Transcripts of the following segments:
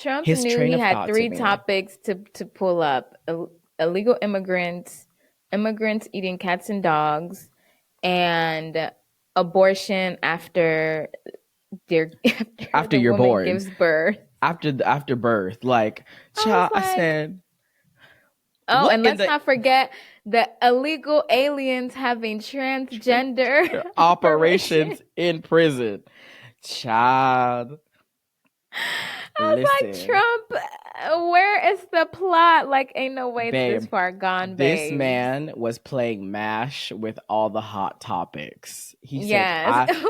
Trump his knew train he of had thought to three me. topics to pull up: illegal immigrants, immigrants eating cats and dogs, and abortion after After the you're woman born, gives birth. after birth, like, I was I like, said, oh, what and in let's the not forget the illegal aliens having transgender transgender operations. operations in prison? Child, I was like, listen, Trump, where is the plot? Like, ain't no way it's this babe. far gone, This babes. man was playing MASH with all the hot topics. He said, Yes.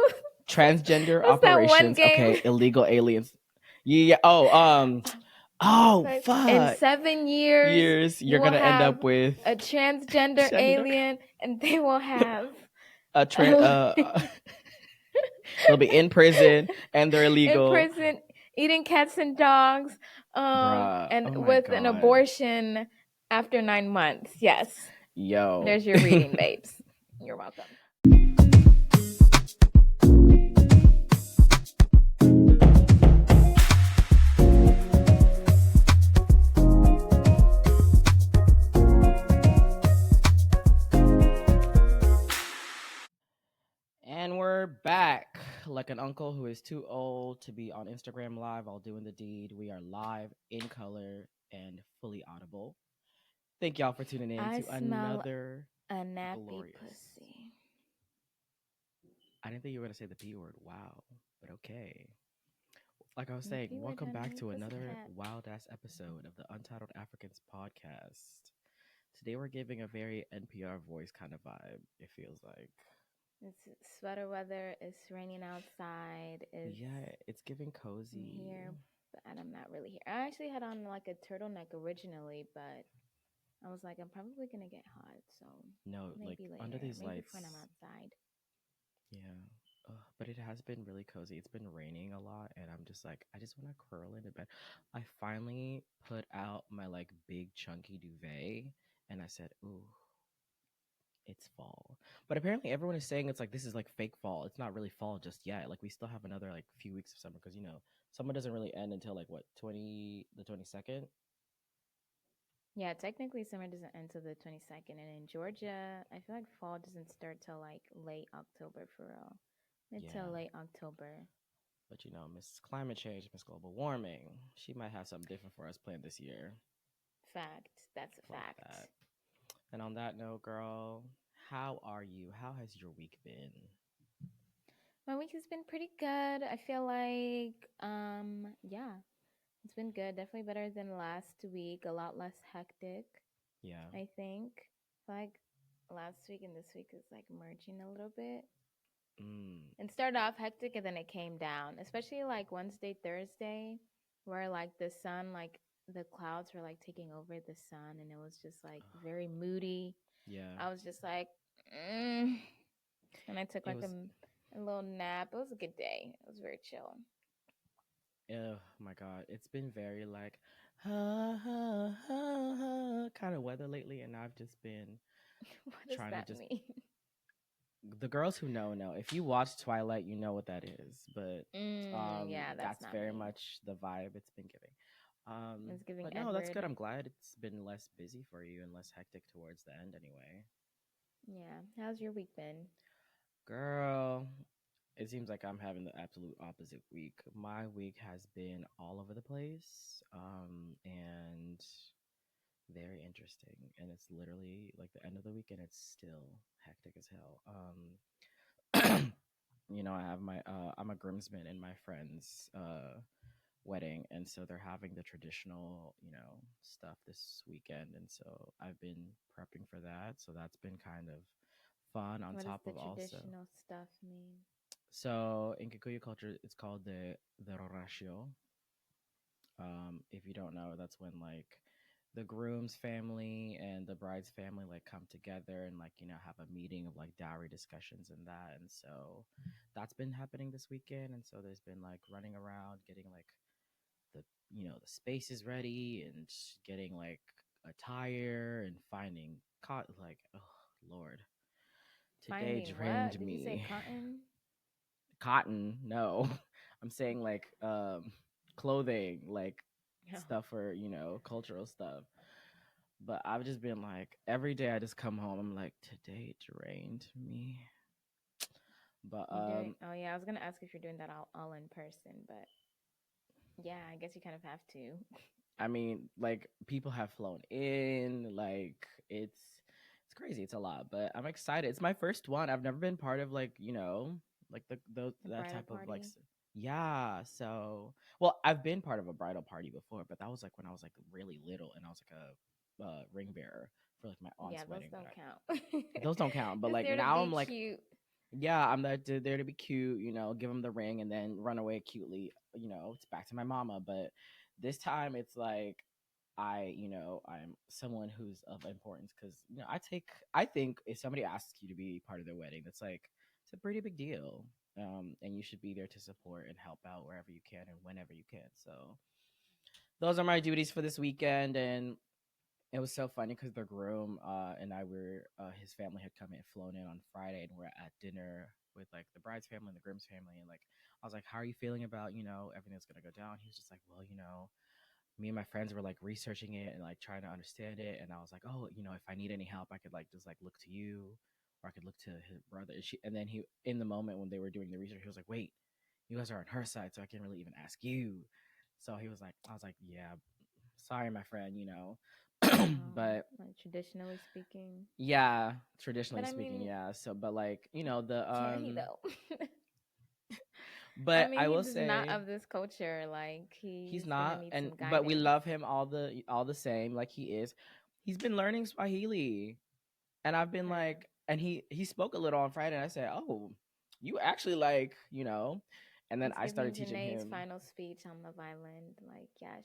transgender What's that one operations, game? okay, illegal aliens. Yeah, It's oh, like, in fuck. 7 years, Years, you you're will gonna end have up with a transgender gender, alien, and they will have. a they'll be in prison and they're In illegal. prison, eating cats and dogs, Bruh, and oh my with an God. abortion after 9 months. Yes, Yo. there's your reading, babes. You're welcome. And we're back. Like an uncle who is too old to be on Instagram live while doing the deed. We are live in color and fully audible. Thank y'all for tuning in I to smell another a nappy glorious. pussy. I didn't think you were gonna say the P word. Wow. But okay. Like I was The saying, P word welcome had back me to pussy another cat. wild ass episode of the Untitled Africans podcast. Today we're giving a very NPR voice kind of vibe, it feels like. It's sweater weather. It's raining outside. Yeah, it's giving I'm cozy. here, but I'm not really here. I actually had on like a turtleneck originally, but I was like, I'm probably gonna get hot, so No, like maybe later, under these maybe lights. when I'm outside. Yeah. But it has been really cozy. It's been raining a lot, and I'm just like, I just want to curl into bed. I finally put out my like big chunky duvet, and I said, "Ooh, it's fall." But apparently, everyone is saying it's like this is like fake fall. It's not really fall just yet. Like we still have another like few weeks of summer because summer doesn't really end until like what 22nd. Yeah, technically summer doesn't end till the 22nd, and in Georgia, I feel like fall doesn't start till like late October for real, mid Yeah, till late October. but Miss Climate Change, Miss Global Warming, she might have something different for us planned this year. Fact, that's a Fuck fact. that. And on that note, girl, how are you? How has your week been? My week has been pretty good. I feel like, yeah, it's been good. Definitely better than last week. A lot less hectic, Yeah. I think. I feel like last week and this week is like merging a little bit. Mm. It started off hectic and then it came down, especially like Wednesday, Thursday, where like the sun, like the clouds were like taking over the sun and it was just like very moody. Yeah. I was just like, mm. And I took It like was. a little nap. It was a good day. It was very chill. Oh my God. It's been very like kind of weather lately, and I've just been What does trying to that just. mean? The girls who know. If you watch Twilight, you know what that is. But Yeah, that's that's not very me. much the vibe it's been giving. It's giving But no, that's good. Edward. I'm glad it's been less busy for you and less hectic towards the end, anyway. Yeah. How's your week been? Girl, it seems like I'm having the absolute opposite week. My week has been all over the place, and very interesting. And it's literally like the end of the week, and it's still hectic as hell. I have I'm a groomsman in my friend's wedding, and so they're having the traditional, stuff this weekend, and so I've been prepping for that. So that's been kind of fun on What does top the of also. traditional stuff mean? So in Kikuyu culture, it's called the rorashio. If you don't know, that's when like the groom's family and the bride's family like come together and like have a meeting of like dowry discussions and that. And so that's been happening this weekend. And so there's been like running around, getting like the the spaces ready and getting like attire and finding like, oh Lord, today Finding drained what? Did you say me. cotton? Cotton, no. I'm saying like clothing, like stuff for, cultural stuff. But I've just been like, every day I just come home, I'm like, today drained me. But You doing? Oh yeah, I was gonna ask if you're doing that all in person, but yeah, I guess you kind of have to. I mean, like people have flown in, like it's crazy. It's a lot, but I'm excited. It's my first one. I've never been part of like, like The that bridal type of like party. yeah, so well, I've been part of a bridal party before, but that was like when I was like really little and I was like a ring bearer for like my Yeah, aunt's those wedding, but don't count. those don't count. But Just like there to now be I'm like, cute. yeah, I'm there to be cute, give him the ring and then run away cutely, it's back to my mama. But this time it's like I'm someone who's of importance because I think if somebody asks you to be part of their wedding, that's like it's a pretty big deal, and you should be there to support and help out wherever you can and whenever you can. So those are my duties for this weekend, and it was so funny because the groom and I were his family had come and flown in on Friday, and we're at dinner with like the bride's family and the groom's family, and like I was like, "How are you feeling about everything that's gonna go down?" He was just like, "Well, me and my friends were like researching it and like trying to understand it, and I was like, oh, if I need any help, I could like just like look to you, or I could look to his brother." And then he, in the moment when they were doing the research, he was like, "Wait, you guys are on her side, so I can't really even ask you." So he was like, I was like, "Yeah, sorry, my friend," but Like traditionally speaking. yeah, But traditionally I speaking, mean, yeah. So, but like the can he though? I but mean, I will he's just not say of this culture. Like he's he's gonna not, need and some but we guidance. love him all the same, like he is. He's been learning Swahili, and I've been Her. like, and he spoke a little on Friday, and I said, "Oh, you actually like," and then He's I started giving teaching Janae's him. final speech on Love Island. Like, yeah,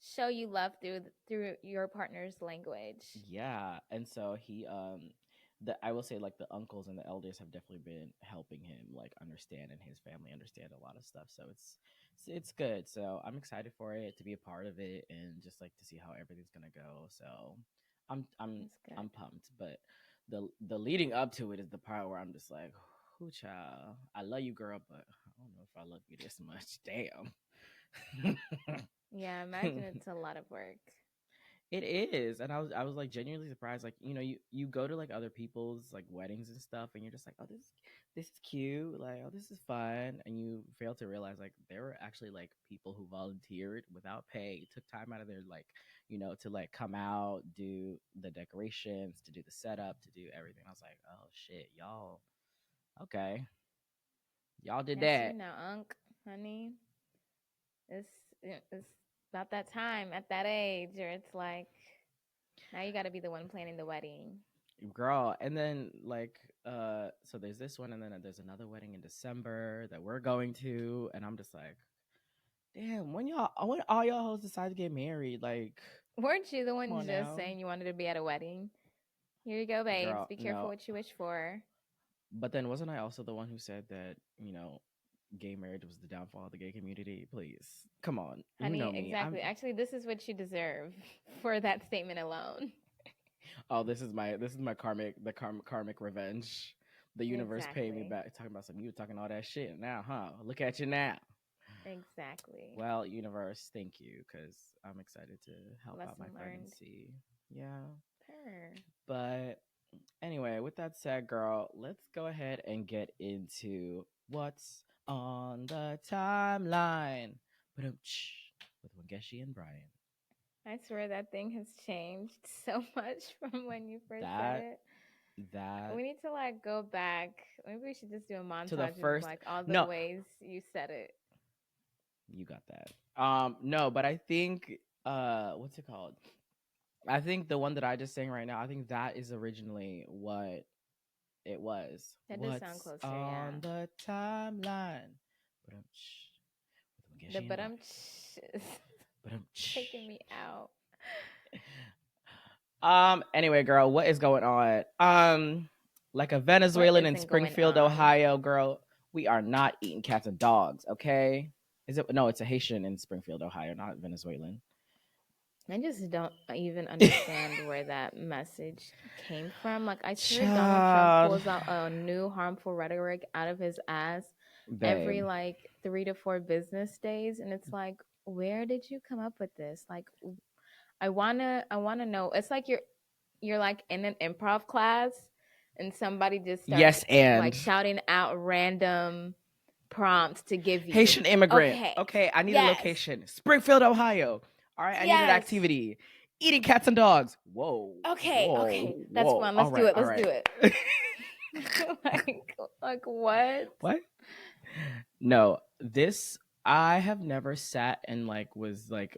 show you love through your partner's language. Yeah, and so the I will say like the uncles and the elders have definitely been helping him like understand and his family understand a lot of stuff. So it's good. So I'm excited for it to be a part of it and just like to see how everything's gonna go. So I'm I'm That's good. I'm pumped. But the leading up to it is the part where I'm just like, "Whoo, child, I love you, girl, but I don't know if I love you this much." Damn. Yeah, imagine it's a lot of work. It is, and I was like genuinely surprised. Like you go to like other people's like weddings and stuff, and you're just like, oh, this is cute, like oh this is fun, and you fail to realize like there were actually like people who volunteered without pay, took time out of their like to like come out, do the decorations, to do the setup, to do everything. I was like, oh shit, y'all, okay, y'all did Yes, you that. know, Unc, honey, it's it's about that time at that age, or it's like now you got to be the one planning the wedding. Girl, and then like so there's this one, and then there's another wedding in December that we're going to, and I'm just like, damn, when all y'all hoes decide to get married, like Weren't you the come one on just now. saying you wanted to be at a wedding? Here you go, babes. Girl, Be careful no. what you wish for. But then wasn't I also the one who said that, gay marriage was the downfall of the gay community? Please. Come on. You Honey, know me. I'm exactly. Actually, this is what you deserve for that statement alone. oh, this is my karmic revenge. The universe paying me Exactly. back talking about some you talking all that shit now, huh? Look at you now. Exactly. Well, universe, thank you, because I'm excited to help out Lesson my friend and learned. see. Yeah. Per. But anyway, with that said, girl, let's go ahead and get into what's on the timeline. With Wangeshi and Brian. I swear that thing has changed so much from when you first said That it. that We need to like go back. Maybe we should just do a to the montage of first like all the no, ways you said it. you got that. No, but I think what's it called? I think the one that I just sang right now, I think that is originally what it was. That does sound What's closer, yeah. on the timeline? But with The Wangeshi and but Brian. I'm But taking me out. Anyway, girl, what is going on? Like a What Venezuelan in isn't going Springfield, on? Ohio, girl, we are not eating cats and dogs, okay? Is it no, it's a Haitian in Springfield, Ohio, not Venezuelan. I just don't even understand where that message came from. Like, I swear Donald Trump Child, pulls out a new harmful rhetoric out of his ass every babe. like 3 to 4 business days. And it's like, where did you come up with this? Like, I wanna know. It's like you're like in an improv class, and somebody just starts Yes, and like shouting out random prompts to give you. Haitian immigrant. Okay. Okay, I need a Yes. location. Springfield, Ohio. All right, I need an Yes. activity. Eating cats and dogs. Whoa. Okay. Whoa. Okay. That's Whoa. fun. All Let's do right. it. All Let's right. do it. like what? What? No, this I have never sat and like was like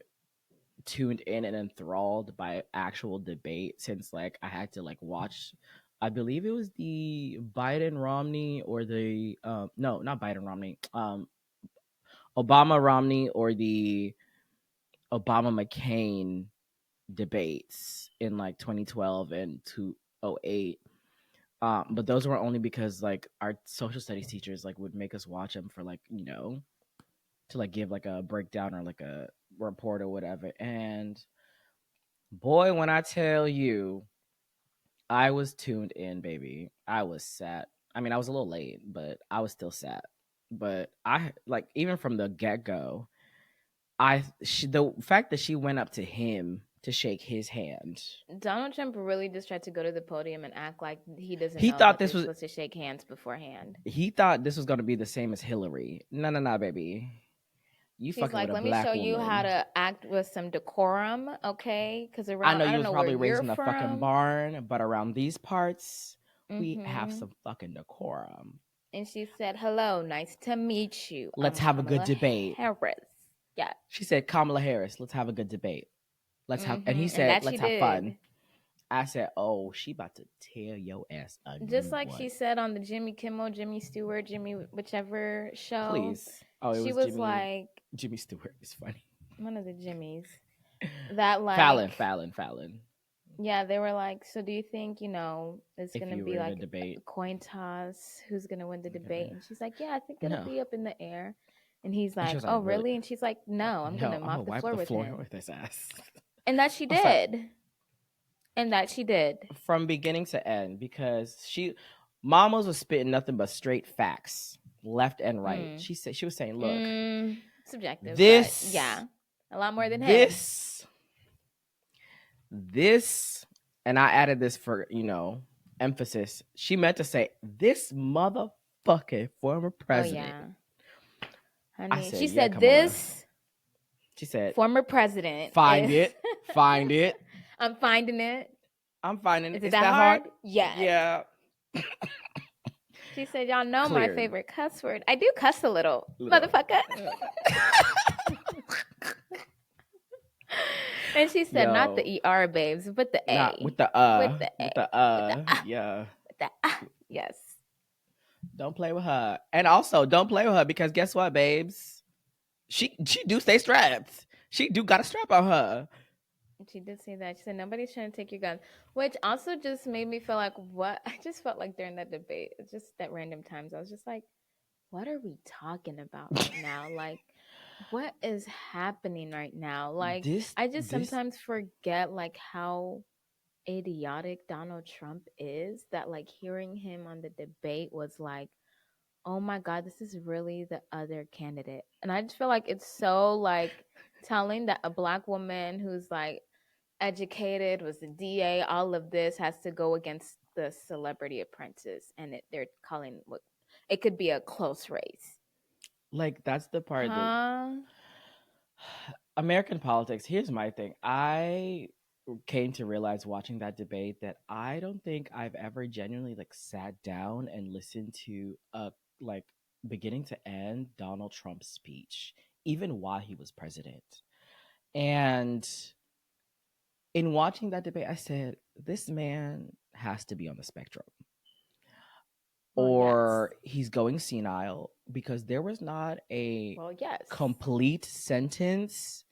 tuned in and enthralled by actual debate since like I had to like watch. I believe it was the Biden Romney or the no, not Biden Romney. Obama Romney or the Obama McCain debates in like 2012 and 2008. But those were only because like our social studies teachers like would make us watch them for like, you know, to like give like a breakdown or like a report or whatever. And boy, when I tell you, I was tuned in, baby. I was sad. I mean, I was a little late, but I was still sad. But I like even from the get go, the fact that she went up to him to shake his hand. Donald Trump really just tried to go to the podium and act like he doesn't He know thought that they're this was supposed to shake hands beforehand. he thought this was gonna be the same as Hillary. No, no, no, baby. You He's fucking with like, a let me show black you how woman. to act with some decorum, okay? Because I around, know I you don't was know where probably raised you're in the fucking from. barn, but around these parts, we have Mm-hmm. some fucking decorum. And she said, hello, nice to meet you. Let's I'm have a good Kamala debate. Harris. Yeah. She said, Kamala Harris, let's have a good debate. And he Mm-hmm. And said, that she let's have fun. did. I said, oh, she about to tear your ass a Just new like one. she said on the Jimmy Kimmel, Jimmy Stewart, Jimmy whichever show. Please. Oh, it She was was like, Jimmy Stewart. It's funny. one of the Jimmys. That like Fallon. yeah, they were like, so do you think, it's If gonna you were be in a like a debate. coin toss, who's gonna win the debate? Okay. And she's like, yeah, I think it'll No. be up in the air. And he's And she like, was like, oh really? really? And she's like, no, I'm No, gonna I'm gonna mop the wipe floor the with floor him. with his ass. And that she I was like, did. And that she did. from beginning to end, because Mamas was spitting nothing but straight facts, left and right. She was saying, look, Subjective, but this yeah, a lot more than him. this, and I added this for, emphasis. She meant to say, this motherfucking former president. Oh yeah, I honey. said, She yeah, said Kamala. this. She said, Former president. find it. Find it. I'm finding it. I'm finding Is it. it It's that that hard? hard? Yes. Yeah. She said, y'all know my Cleared. favorite cuss word. I do cuss a little. Little. Motherfucker. And she said, not Yo. the ER, babes, but the A. Not with the With the A. With the With the yeah. With the Yes. Don't play with her. And also don't play with her because guess what, babes? She do stay strapped. She do got a strap on her. She did say that. She said, nobody's trying to take your gun. Which also just made me feel like, what? I just felt like during that debate, just at random times, I was just like, what are we talking about right now? Like, what is happening right now? Like, I just sometimes forget, like, how idiotic Donald Trump is, that, like, hearing him on the debate was like, oh my God, this is really the other candidate. And I just feel like it's so, like, telling that a Black woman who's, like, educated, was the DA, all of this has to go against the Celebrity Apprentice, and they're calling what it could be a close race. Like that's the part Huh? that American politics. Here's my thing. I came to realize watching that debate that I don't think I've ever genuinely like sat down and listened to a like beginning to end Donald Trump's speech, even while he was president. And in watching that debate, I said, this man has to be on the spectrum. Or he's going senile because there was not a complete sentence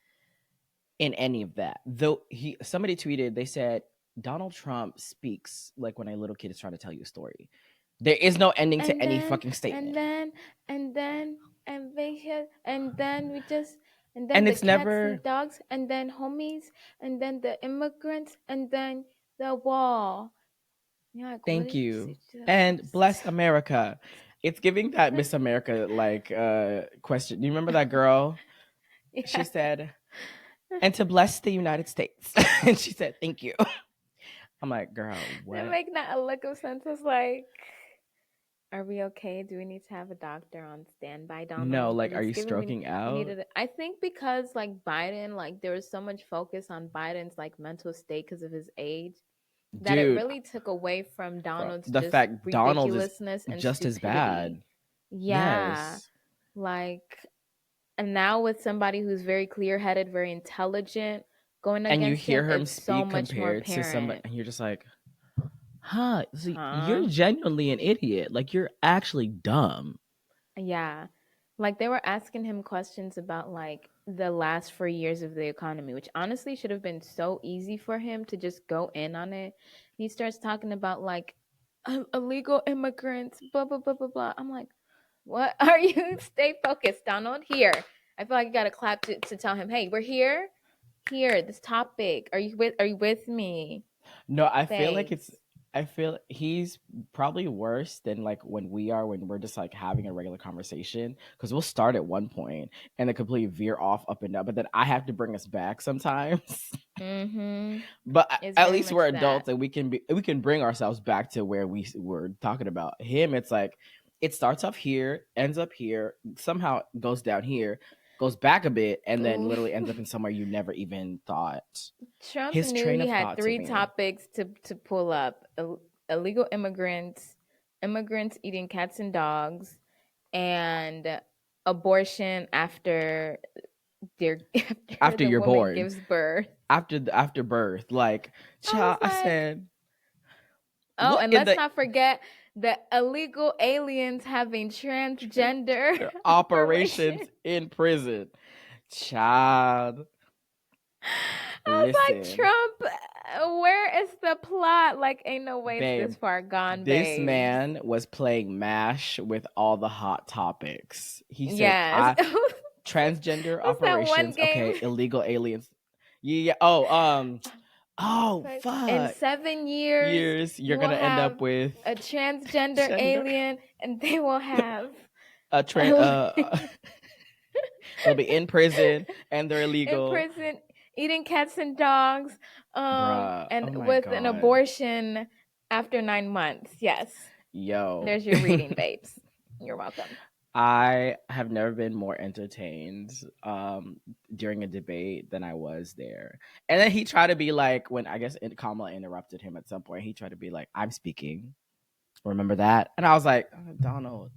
in any of that. Though somebody tweeted, they said Donald Trump speaks like when a little kid is trying to tell you a story. There is no ending to any fucking statement. And then we just and the it's cats never and dogs and then homies and then the immigrants and then the wall. Like, thank you. And bless America. It's giving that Miss America like question. Do you remember that girl? She Yeah. said, and to bless the United States. And she said, thank you. I'm like, girl, That what? make not a lick of sense. It's like, are we okay? Do we need to have a doctor on standby, No, Donald? like, Because are it's you giving me stroking we out? needed. I think because like Biden, like there was so much focus on Biden's like mental state because of his age that it Dude, really took away from from Donald's the just fact Donald is ridiculousness and just as stupidity. bad. Yeah, Yes. like, and now with somebody who's very clear-headed, very intelligent going And you against him, hear him it's so speak much more compared to somebody, apparent. and you're just like, huh? So you're Huh? genuinely an idiot. Like, you're actually dumb. Yeah. Like they were asking him questions about like the last 4 years of the economy, which honestly should have been so easy for him to just go in on it. He starts talking about like illegal immigrants, blah blah blah blah blah. I'm like, what are you? Stay focused, Donald. Here, I feel like I gotta clap to tell him, hey, we're here. Here, this topic. Are you with me? No, I feel like Thanks. it's. I feel he's probably worse than like when we are when we're just like having a regular conversation because we'll start at one point and then completely veer off up and down, but then I have to bring us back sometimes. Mm-hmm. But It's at very least much we're that. adults and we can bring ourselves back to where we were talking about him. It's like it starts off here, ends up here, somehow goes down here, goes back a bit, and then Ooh. literally ends up in somewhere you never even thought. Trump His knew train he of had thought to three me. topics to pull up: illegal immigrants, immigrants eating cats and dogs, and abortion after their after After the you're woman born, gives birth. after birth, like I was child, I like, said, oh, what and in let's the not forget the illegal aliens having transgender operations operations. in prison, child? I was like, Listen, Trump, where is the plot? Like, ain't no way it's babe, this far gone, this babes. man was playing mash with all the hot topics. He said, Yes. "I transgender What's that one operations, game? okay, illegal aliens, yeah, oh, It's oh, like in fuck, 7 years years you're you will gonna end have up with a transgender gender, alien, and they will have a they'll be in prison and they're in illegal, prison eating cats and dogs, bruh. and Oh my with an god, abortion after 9 months. Yes, yo." there's your reading, babes. You're welcome. I have never been more entertained during a debate than I was there. And then he tried to be like, when I guess Kamala interrupted him at some point, he tried to be like, I'm speaking. Remember that? And I was like, Donald.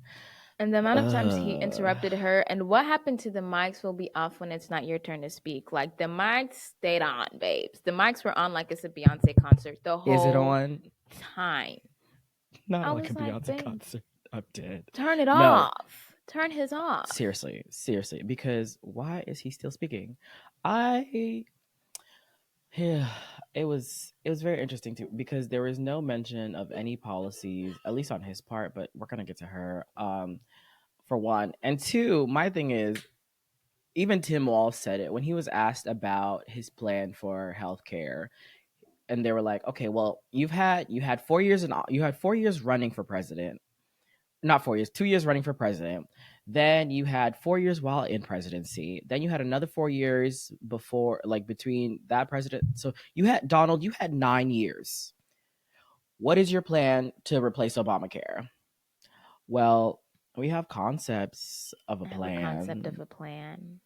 And the amount of times he Uh, interrupted her, and what happened to the mics will be off when it's not your turn to speak. Like the mics stayed on, babes. The mics were on like it's a Beyonce concert the is it whole on? time. Not I like a was like, Beyonce babe, concert. I'm dead. turn it No, off. Turn his off. seriously, seriously. Because why is he still speaking? I Yeah, it was very interesting too because there was no mention of any policies, at least on his part. But we're gonna get to her. For one, and two, my thing is even Tim Wall said it when he was asked about his plan for healthcare, and they were like, "Okay, well, you had 4 years and you had 4 years running for president, not 4 years, 2 years running for president. Then you had 4 years while in presidency. Then you had another 4 years before, like between that president. So you had Donald, you had 9 years. What is your plan to replace Obamacare? Well, we have concepts of a I have a concept of plan. a plan.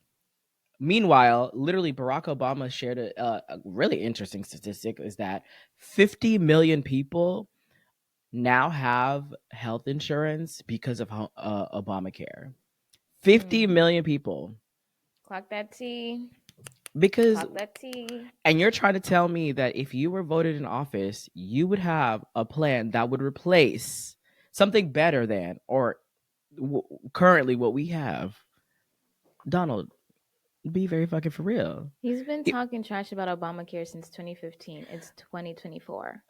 Meanwhile, literally, Barack Obama shared a really interesting statistic is that 50 million people now have health insurance because of Obamacare. 50 Mm. million people. Clock that T. Because, Clock that T. and you're trying to tell me that if you were voted in office, you would have a plan that would replace something better than, or currently what we have. Donald, be very fucking for real. He's been It, talking trash about Obamacare since 2015. It's 2024.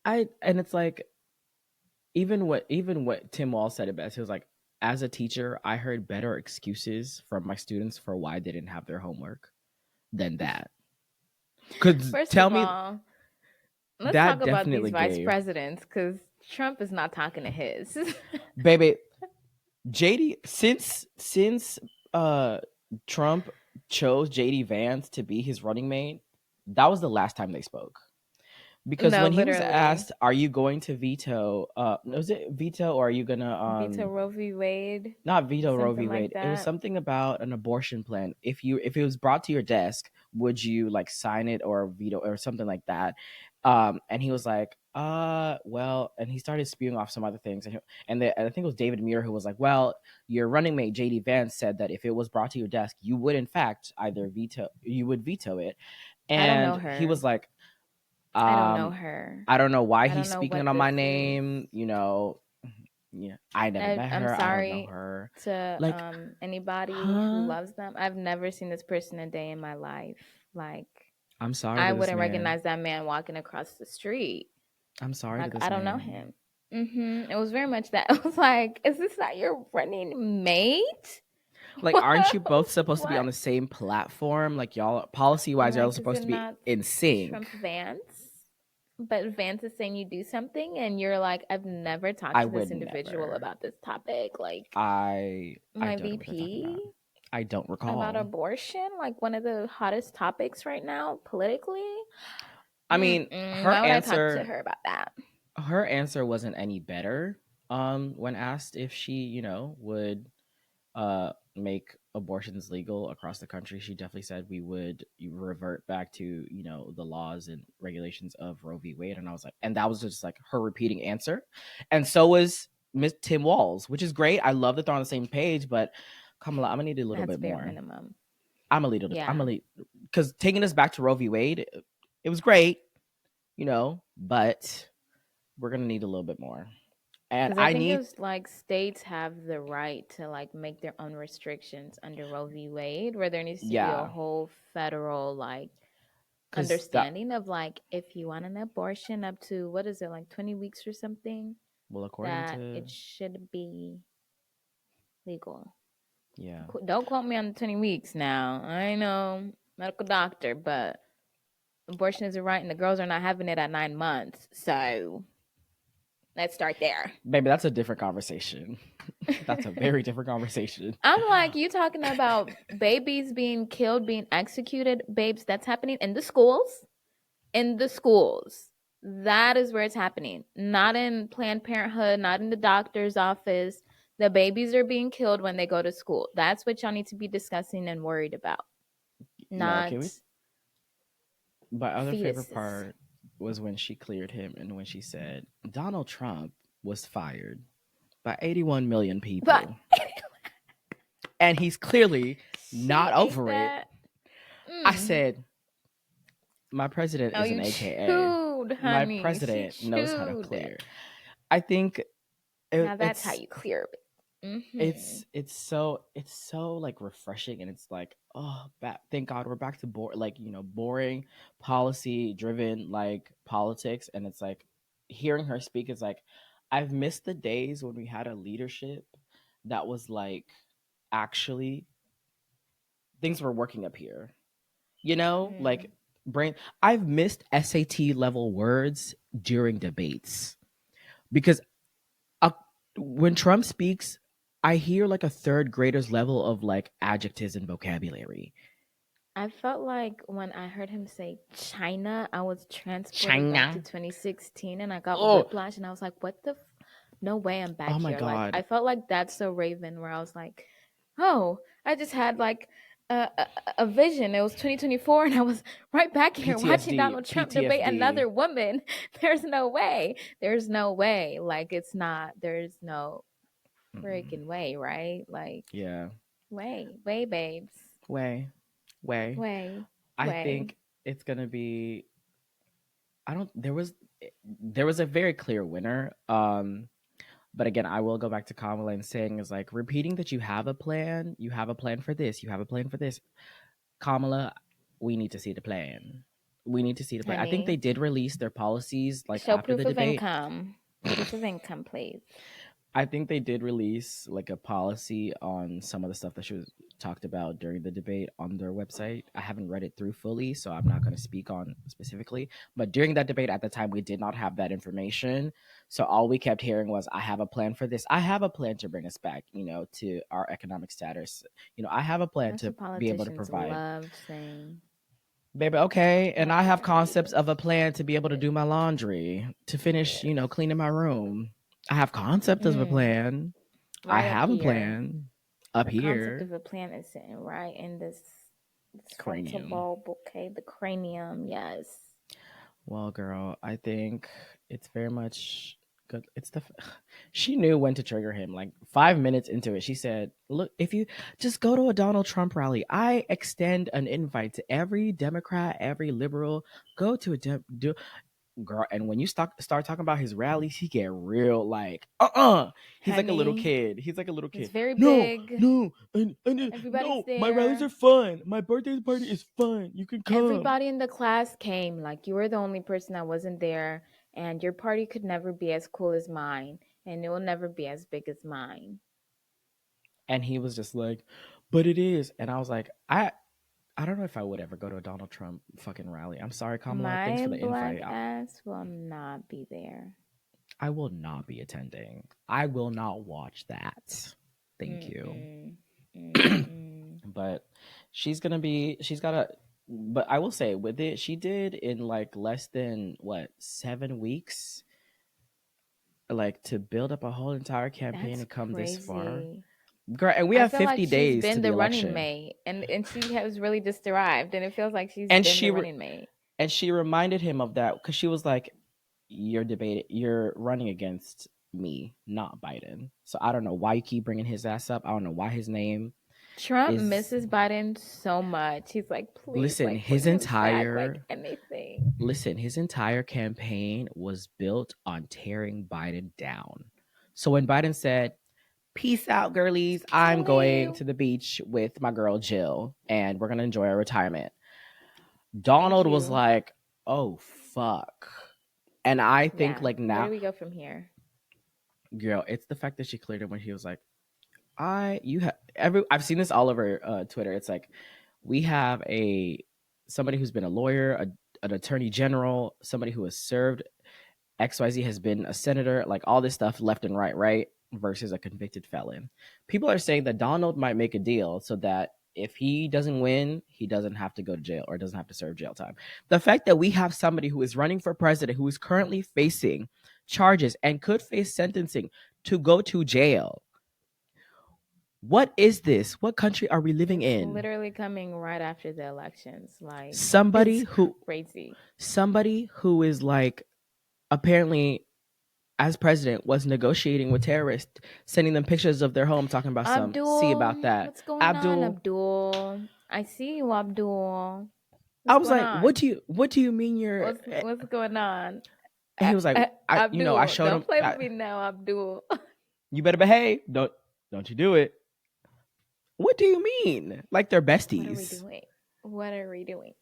and it's like, even what Tim Wall said it best. He was like, as a teacher, I heard better excuses from my students for why they didn't have their homework than that. Could First tell of me all, let's talk that about these definitely vice gave presidents because Trump is not talking to his. baby JD since uh Trump chose JD Vance to be his running mate, that was the last time they spoke. Because No, when he was literally. asked, "Are you going to veto? Was it veto or are you gonna Veto Roe v. Wade, not veto Roe v. something like Wade. It was that. something about an abortion plan. If it was brought to your desk, would you like sign it or veto or something like that? And he was like, well, and he started spewing off some other things, and I think it was David Muir who was like, well, your running mate JD Vance said that if it was brought to your desk, you would in fact you would veto it, I don't know and he her. was like, I don't know um, her. I don't know why I he's don't know speaking what on this my is. name, yeah, I never met I'm her. I don't know sorry her. to Like, anybody who huh? loves them. I've never seen this person a day in my life. Like, I'm sorry I to this wouldn't man. recognize that man walking across the street. I'm sorry to Like, this I don't know man. him. It was very much that. I was like, is this not your running mate? Like, aren't you both supposed to be on What? the same platform? Like, y'all, policy wise, y'all Like, is supposed it to be not in sync. Trump Vance? But Vance is saying you do something, and you're like, I've never talked I to this would individual never. about this topic. Like, I my don't know what you're talking VP about. I don't about recall. abortion, like one of the hottest topics right now politically. I mean, Why would I talk to her about that? her answer wasn't any better. When asked if she, would make abortions legal across the country, she definitely said we would revert back to the laws and regulations of Roe v. Wade, and I was like, and that was just like her repeating answer, and so was Miss Tim Walz, which is great. I love that they're on the same page, but Kamala, I'm gonna need a little That's bit bare more. minimum. I'm Yeah. gonna lead because taking us back to Roe v. Wade, it was great, but we're gonna need a little bit more, and Because I I think it need was like states have the right to like make their own restrictions under Roe v. Wade, where there needs to be a yeah, whole federal like because that understanding of like if you want an abortion up to what is it like 20 weeks or something, well, according that to it should be legal. yeah. Don't quote me on the 20 weeks now. I know medical doctor, but abortion is a right and the girls are not having it at 9 months. So let's start there. Baby, that's a different conversation. That's a very different conversation. I'm like, you talking about babies being killed, being executed, babes, that's happening in the schools. In the schools. That is where it's happening. Not in Planned Parenthood, not in the doctor's office. The babies are being killed when they go to school. That's what y'all need to be discussing and worried about. No, Not can we? My other favorite fetuses. part was when she cleared him and when she said Donald Trump was fired by 81 million But people. And he's clearly she not ate over it. that. I Mm. said, my president Oh, is an you AKA. chewed, My honey. She president knows how to chewed. clear. I think Now that's how it's you clear it. it's so like refreshing, and it's like, oh, thank God we're back to boring policy driven like politics, and it's like hearing her speak is like, I've missed the days when we had a leadership that was like, actually things were working up here, Mm. like brain. I've missed SAT level words during debates because uh, when Trump speaks, I hear like a third grader's level of like adjectives and vocabulary. I felt like when I heard him say China, I was transported back to China. 2016 and I got Oh, whiplash and I was like, what the? No way I'm oh back my here. Like, God. I felt like That's So Raven, where I was like, oh, I just had like a vision. It was 2024 and I was right back here watching PTSD. Donald Trump debate PTSD. another woman. There's no way. There's no way. Like, it's not, there's no Mm-mm. freaking way, right? Like, Yeah. way, babes. Way. Way. Way, I way. think it's gonna be. I don't. There was a very clear winner. But again, I will go back to Kamala and saying is like repeating that you have a plan. You have a plan for this. You have a plan for this. Kamala, we need to see the plan. We need to see the plan. I think they Honey, did release their policies like show after proof the of debate. income. Proof of income, please. I think they did release like a policy on some of the stuff that she was talked about during the debate on their website. I haven't read it through fully, so I'm not going to speak on specifically. But during that debate at the time, we did not have that information. So all we kept hearing was, I have a plan for this. I have a plan to bring us back, to our economic status. I have a plan That's to what be able to politicians provide. love saying. Baby, okay. And I have concepts Right. of a plan to be able to do my laundry, to finish, cleaning my room. I have concepts of a Mm, plan. I right up have a here. plan up The concept here. of a plant is sitting right in this frontal Cranium. bulb, okay? The cranium, yes. Well, girl, I think it's very much good. She knew when to trigger him. Like 5 minutes into it, she said, "Look, if you just go to a Donald Trump rally, I extend an invite to every Democrat, every liberal. Go to girl." And when you start talking about his rallies, he get real like he's like a little Honey, kid. He's like a little it's kid. very No, big. no, Everybody's no, my rallies there. are fun. My birthday party is fun. You can come. Everybody in the class came. Like, you were the only person that wasn't there, and your party could never be as cool as mine, and it will never be as big as mine. And he was just like, but it is. And I was like, I don't know if I would ever go to a Donald Trump fucking rally. I'm sorry, Kamala. Thanks My for the black invite. ass will not be there. I will not be attending. I will not watch that. Thank you. Mm-mm. Mm-mm. But she's got a, but I will say with it, she did in like less than what, 7 weeks, like to build up a whole entire campaign That's and come this far. crazy. Girl, and we I have feel like 50 she's days to been the the running election. mate, and she has really just arrived, and it feels like she's And been the running mate. she reminded him of that because she was like, you're running against me, not Biden. So I don't know why you keep bringing his ass up. I don't know why his name Trump is. misses Biden so much. He's like, please, Listen, like, his bring him back, like entire anything. campaign was built on tearing Biden down. So when Biden said, "Peace out, girlies. I'm going Jill, to the beach with my girl Jill, and we're gonna enjoy our retirement," thank Donald was you. like, "Oh fuck." And I think Yeah. like Where do now, we go from here? girl, it's the fact that she cleared it when he was like, you have I've seen this all over Twitter. It's like, we have somebody who's been a lawyer, an attorney general, somebody who has served XYZ, has been a senator, like all this stuff left and right, versus a convicted felon. People are saying that Donald might make a deal so that if he doesn't win, he doesn't have to go to jail or doesn't have to serve jail time. The fact that we have somebody who is running for president who is currently facing charges and could face sentencing to go to jail. What is this? What country are we living It's in? literally coming right after the elections. Like, Somebody it's who crazy. is like, apparently as president was negotiating with terrorists, sending them pictures of their home, talking about some, see Abdul, about that. what's going on, Abdul, Abdul? I see you, Abdul. I What's was going like, on? what do you mean you're? What's going on? And he was like, I Abdul, showed him. don't play with me now, Abdul. You better behave. Don't you do it. What do you mean? Like they're What are we besties. doing? What are we doing?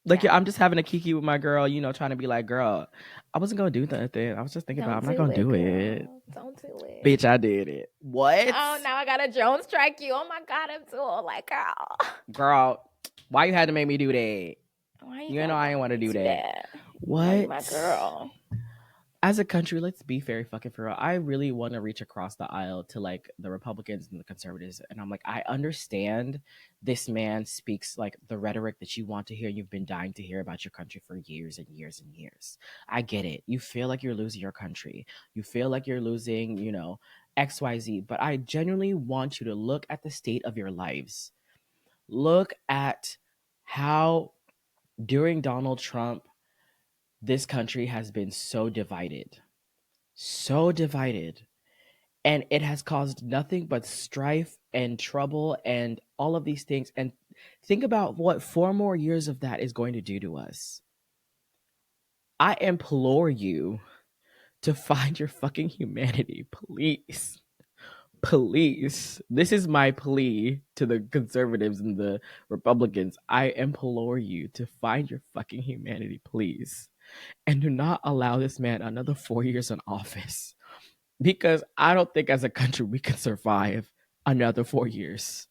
Like, Yeah. yeah, I'm just having a kiki with my girl, trying to be like, girl, I wasn't gonna do nothing. I was just thinking about, Don't I'm not do gonna it, do girl. it. Don't do it. Bitch, I did it. What? Oh, now I gotta drone strike you. Oh my god, Abdul. Like, girl. Girl, why you had to make me do that? Why You gotta know I make ain't want to me do that. Now you What? my girl. As a country, let's be very fucking for real. I really want to reach across the aisle to like the Republicans and the conservatives. And I'm like, I understand this man speaks like the rhetoric that you want to hear. You've been dying to hear about your country for years and years and years. I get it. You feel like you're losing your country. You feel like you're losing, XYZ. But I genuinely want you to look at the state of your lives. Look at how during Donald Trump, this country has been so divided, and it has caused nothing but strife and trouble and all of these things. And think about what 4 more years of that is going to do to us. I implore you to find your fucking humanity, please. Please. This is my plea to the conservatives and the Republicans. I implore you to find your fucking humanity, please. And do not allow this man another 4 years in office. because I don't think as a country we can survive another 4 years.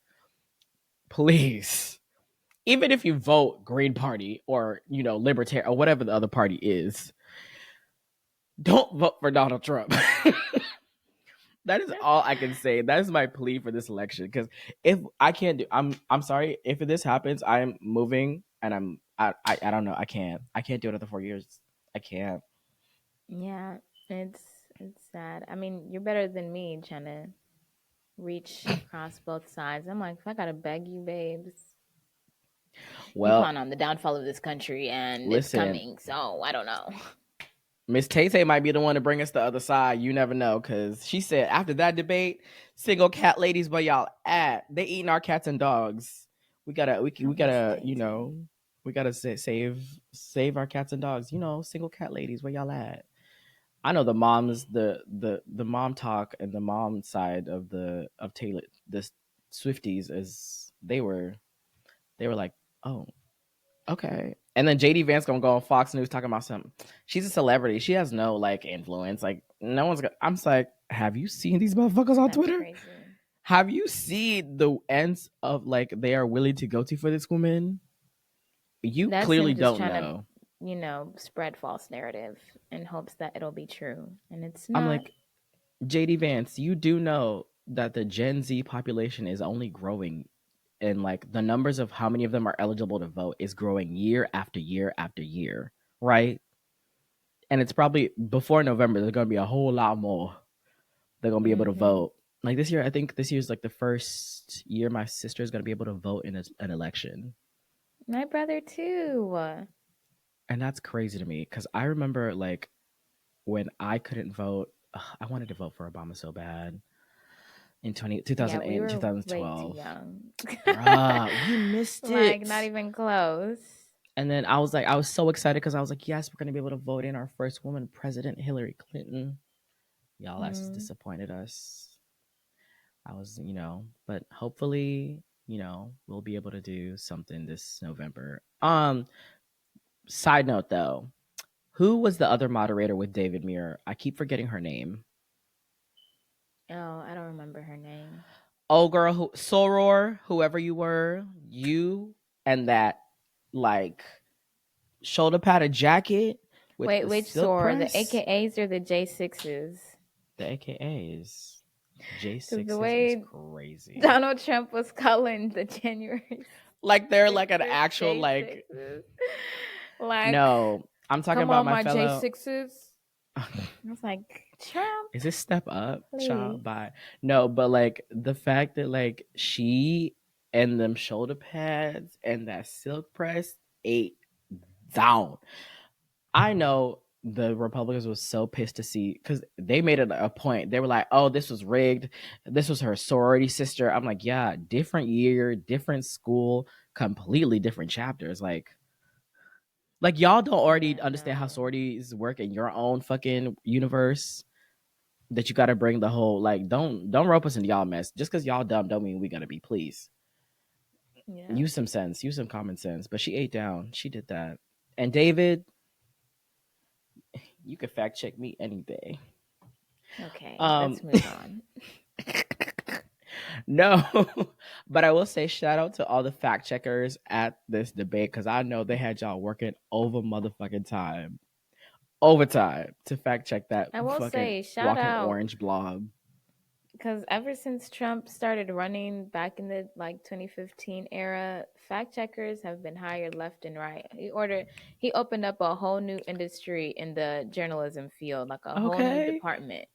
Please. Even if you vote Green Party or, Libertarian or whatever the other party is, don't vote for Donald Trump. That is all I can say. That is my plea for this election. Because if I can't do, I'm sorry. If this happens, I'm moving, and I don't know. I can't do another 4 years. I can't. Yeah, it's it's sad. I mean, you're better than me trying to reach across both sides. I'm like, if I gotta beg you, babes, you Well, plan on the downfall of this country, and it's listen, coming. So I don't know. Miss Tay Tay might be the one to bring us the other side. You never know, because she said after that debate, single cat ladies, where y'all at? They eating our cats and dogs. We gotta, I we miss gotta, Tay Tay. we gotta save our cats and dogs. Single cat ladies, where y'all at? I know the moms, the mom talk and the mom side of Taylor, the Swifties is they were like, oh, okay. And then JD Vance gonna go on Fox News talking about something. She's a celebrity. She has no like influence. Like no one's gonna. I'm just like, have you seen these motherfuckers on That's Twitter? crazy. Have you seen the ends of like they are willing to go to for this woman? You That's him clearly just don't trying to, know. spread false narrative in hopes that it'll be true, and it's I'm not. like, JD Vance, you do know that the Gen Z population is only growing, and like the numbers of how many of them are eligible to vote is growing year after year after year, right? And it's probably before November, there's going to be a whole lot more. They're going to be able to Mm-hmm. vote. Like this year, I think this year's like the first year my sister is going to be able to vote in an election. My brother too. And that's crazy to me because I remember like when I couldn't vote, I wanted to vote for Obama so bad in two Yeah, thousand we eight, were way too 2012. young. Bruh, we missed Like, it. not even close. And then I was so excited because I was like, yes, we're going to be able to vote in our first woman president, Hillary Clinton. Y'all that's Mm. disappointed us. I was, but hopefully, we'll be able to do something this November. Side note though, who was the other moderator with David Muir? I keep forgetting her name. Oh, I don't remember her name. Oh girl, Soror, whoever you were, you and that like shoulder padded jacket with Wait, the which silk SOAR? The press. AKAs or the J6s? The AKAs. Because the J6s is way crazy. Donald Trump was calling the January Like they're like an 6th actual like J6s. Like, no. I'm talking come about on, my my fellow. J6s. I was like, Trump, Is this Step Up, please. child? By no, but like the fact that like she and them shoulder pads and that silk press ate down. I know the Republicans was so pissed to see because they made it a point. They were like, "Oh, this was rigged. This was her sorority sister." I'm like, "Yeah, different year, different school, completely different chapters." Like y'all don't already Yeah, understand how no. sororities work in your own fucking universe. That you got to bring the whole like don't rope us into y'all mess. Just because y'all dumb don't mean we gotta be. Please Yeah. use some sense, use some common sense. But she ate down. She did that. And David, you can fact check me any day. Okay, Um, let's move on. no, but I will say shout out to all the fact checkers at this debate because I know they had y'all working over motherfucking time, overtime to fact check that I will fucking say, shout walking out, orange blob. because ever since Trump started running back in the like 2015 era, fact checkers have been hired left and right. He opened up a whole new industry in the journalism field, like a whole new Okay, department,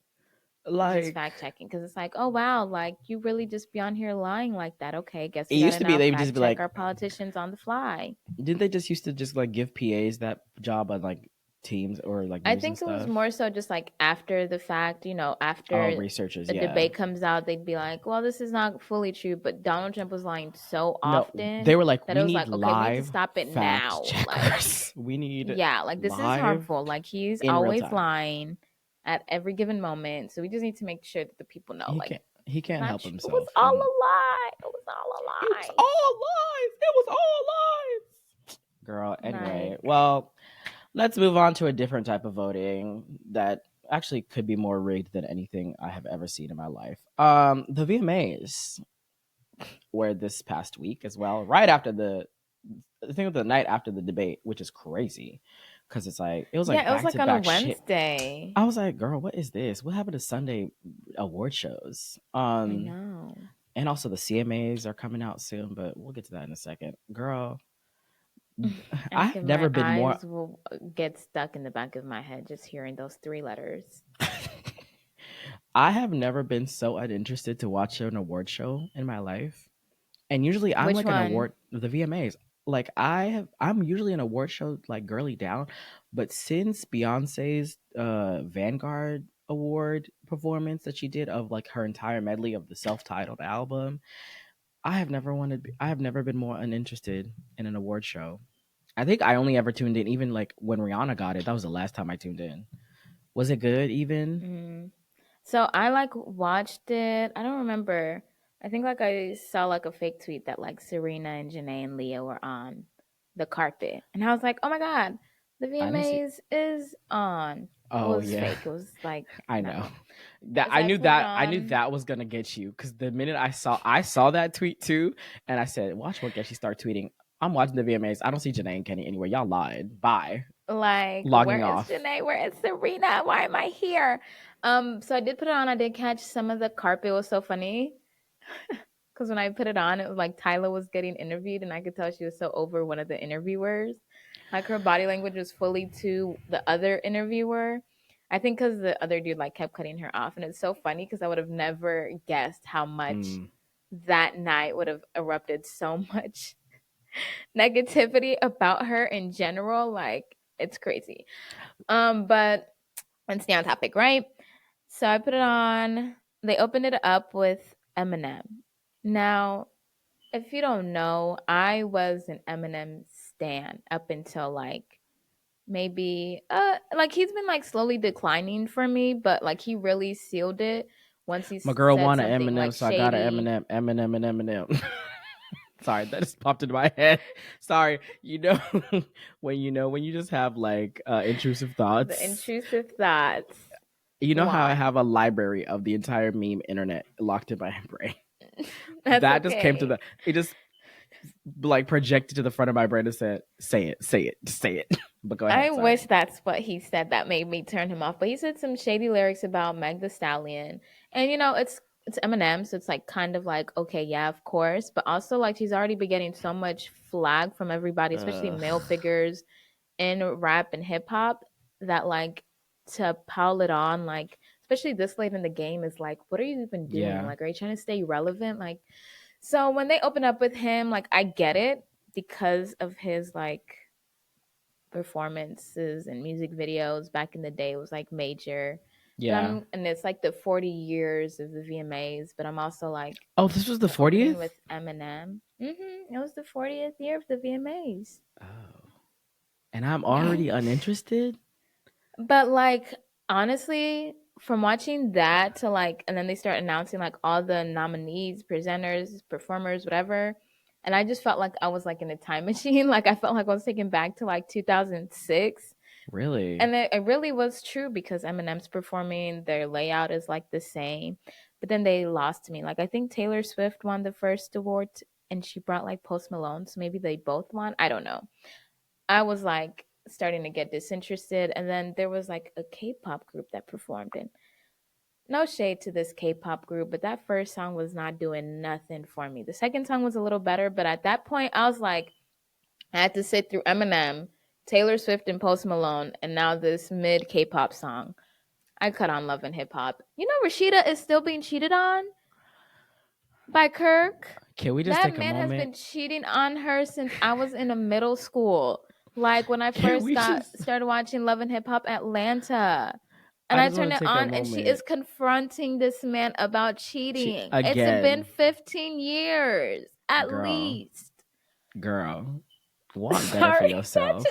just like fact checking. Because it's like, oh wow, like you really just be on here lying like that. Okay, guess it we used gotta to be. now They would just fact be check like, our politicians on the fly. didn't they just used to just like give PAs that job on like teams or like I news and think it was stuff? more so just like after the fact, Oh, after researchers, a yeah. debate comes out, they'd be like, well, this is not fully true. But Donald Trump was lying so No, often they were like, that it we was need like, okay, we need to live stop it fact now. Like, checkers. We need yeah, like this is live harmful. Like, he's in real always time. lying at every given moment. So we just need to make sure that the people know, He like, can't. He it's can't not help true. It was himself, all and a lie. It was all a it was lie. all lies. It was all lies, girl. Anyway, Like, well, let's move on to a different type of voting that actually could be more rigged than anything I have ever seen in my life. The VMAs were this past week as well, right after I think the night after the debate, which is crazy because it's like it was like Yeah, it was back like to on a back shit. Wednesday. I was like, girl, what is this? What happened to Sunday award shows? I know. And also the CMAs are coming out soon, but we'll get to that in a second. Girl, I I've think never my been more. eyes will get stuck in the back of my head just hearing those three letters. I have never been so uninterested to watch an award show in my life. And usually I'm Which like an one? award the VMAs. Like I'm usually an award show like girly down, but since Beyonce's Vanguard award performance that she did of like her entire medley of the self-titled album, I have never been more uninterested in an award show. I think I only ever tuned in even like when Rihanna got it. That was the last time I tuned in. Was it good even? Mm. So I like watched it. I don't remember. I think like I saw like a fake tweet that like Serena and Janae and Leah were on the carpet, and I was like, oh my god, the I didn't see. VMAs is on. It Oh was yeah. fake. It was like I know. no. That So I put it I knew on. that was gonna get you because the minute I saw that tweet too, and I said, "Watch what Getty start tweeting." I'm watching the VMAs. I don't see Janae and Kenny anywhere. Y'all lied. Bye. Like, where Logging is off. Janae? Where is Serena? Why am I here? So I did put it on. I did catch some of the carpet. It was so funny because when I put it on, it was like Tyla was getting interviewed, and I could tell she was so over one of the interviewers. Like her body language was fully to the other interviewer. I think because the other dude like kept cutting her off, and it's so funny because I would have never guessed how much Mm, that night would have erupted so much negativity about her in general. Like it's crazy. But let's stay on topic, right? So I put it on. They opened it up with Eminem. Now, if you don't know, I was an Eminem stan up until like maybe like he's been like slowly declining for me, but like he really sealed it once he my girl said wanted something Eminem, like so I got shady. an Eminem, and Eminem. Sorry, that just popped into my head. Sorry, when you just have like intrusive The thoughts. intrusive thoughts. You know how I Why? have a library of the entire meme internet locked in my brain. That's That just came to okay. the. It just like projected to the front of my brain and said, "Say it, say it, say it." But go I ahead. wish Sorry. that's what he said that made me turn him off. But he said some shady lyrics about Meg the Stallion. And it's Eminem, so it's like kind of like, okay, yeah, of course. But also like he's already been getting so much flag from everybody, especially Uh, male figures in rap and hip hop, that like to pile it on, like especially this late in the game is like, what are you even doing? yeah, Like, are you trying to stay relevant? Like so when they open up with him, like I get it because of his like performances and music videos back in the day was like major. But yeah. and it's like the 40 years of the VMAs, but I'm also like Oh, this was the the opening 40th. with Eminem. It was the 40th year of the VMAs. Oh, and I'm already uninterested. But like honestly, from watching that to like and then they start announcing like all the nominees, presenters, performers, whatever. And I just felt like I was like in a time machine. Like I felt like I was taken back to like 2006. Really? And it really was true because Eminem's performing, their layout is like the same. But then they lost me. Like I think Taylor Swift won the first award and she brought like Post Malone, so maybe they both won. I don't know. I was like starting to get disinterested and then there was like a K-pop group that performed and no shade to this K-pop group, but that first song was not doing nothing for me. The second song was a little better, but at that point I was like I had to sit through Eminem, Taylor Swift, and Post Malone, and now this mid K-pop song. I cut on Love and Hip Hop. You know, Rashida is still being cheated on by Kirk. Can we just That take a man has moment? been cheating on her since I was in a middle school. Like when I Can first we got just? started watching Love and Hip Hop Atlanta. And I I just turned want to it take a on, and she moment. is confronting this man about She cheating. It's been again, 15 years at girl, least. girl. Want better for Sorry, yourself.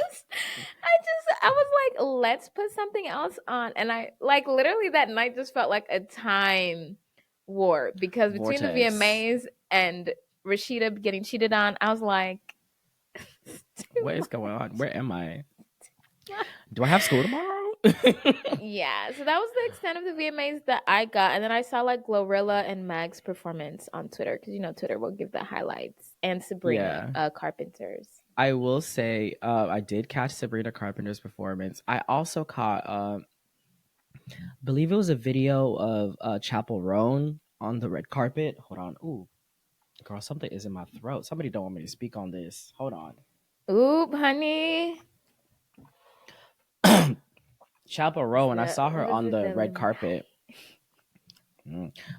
I was like, let's put something else on. And I like literally that night just felt like a time war because between the Vortex. VMAs and Rashida getting cheated on, I was like, What is going on? Where am I? Do I have school tomorrow? Yeah, so that was the extent of the VMAs that I got, and then I saw like Glorilla and Mag's performance on Twitter because Twitter will give the highlights, and Sabrina Yeah. Carpenter's. I will say, I did catch Sabrina Carpenter's performance. I also caught, believe it was a video of Chapel Roan on the red carpet. Hold on. Ooh, girl, something is in my throat. Somebody don't want me to speak on this. Hold on. Oop, honey. Chapel What's Roan, I the saw her what's on the the red villain carpet.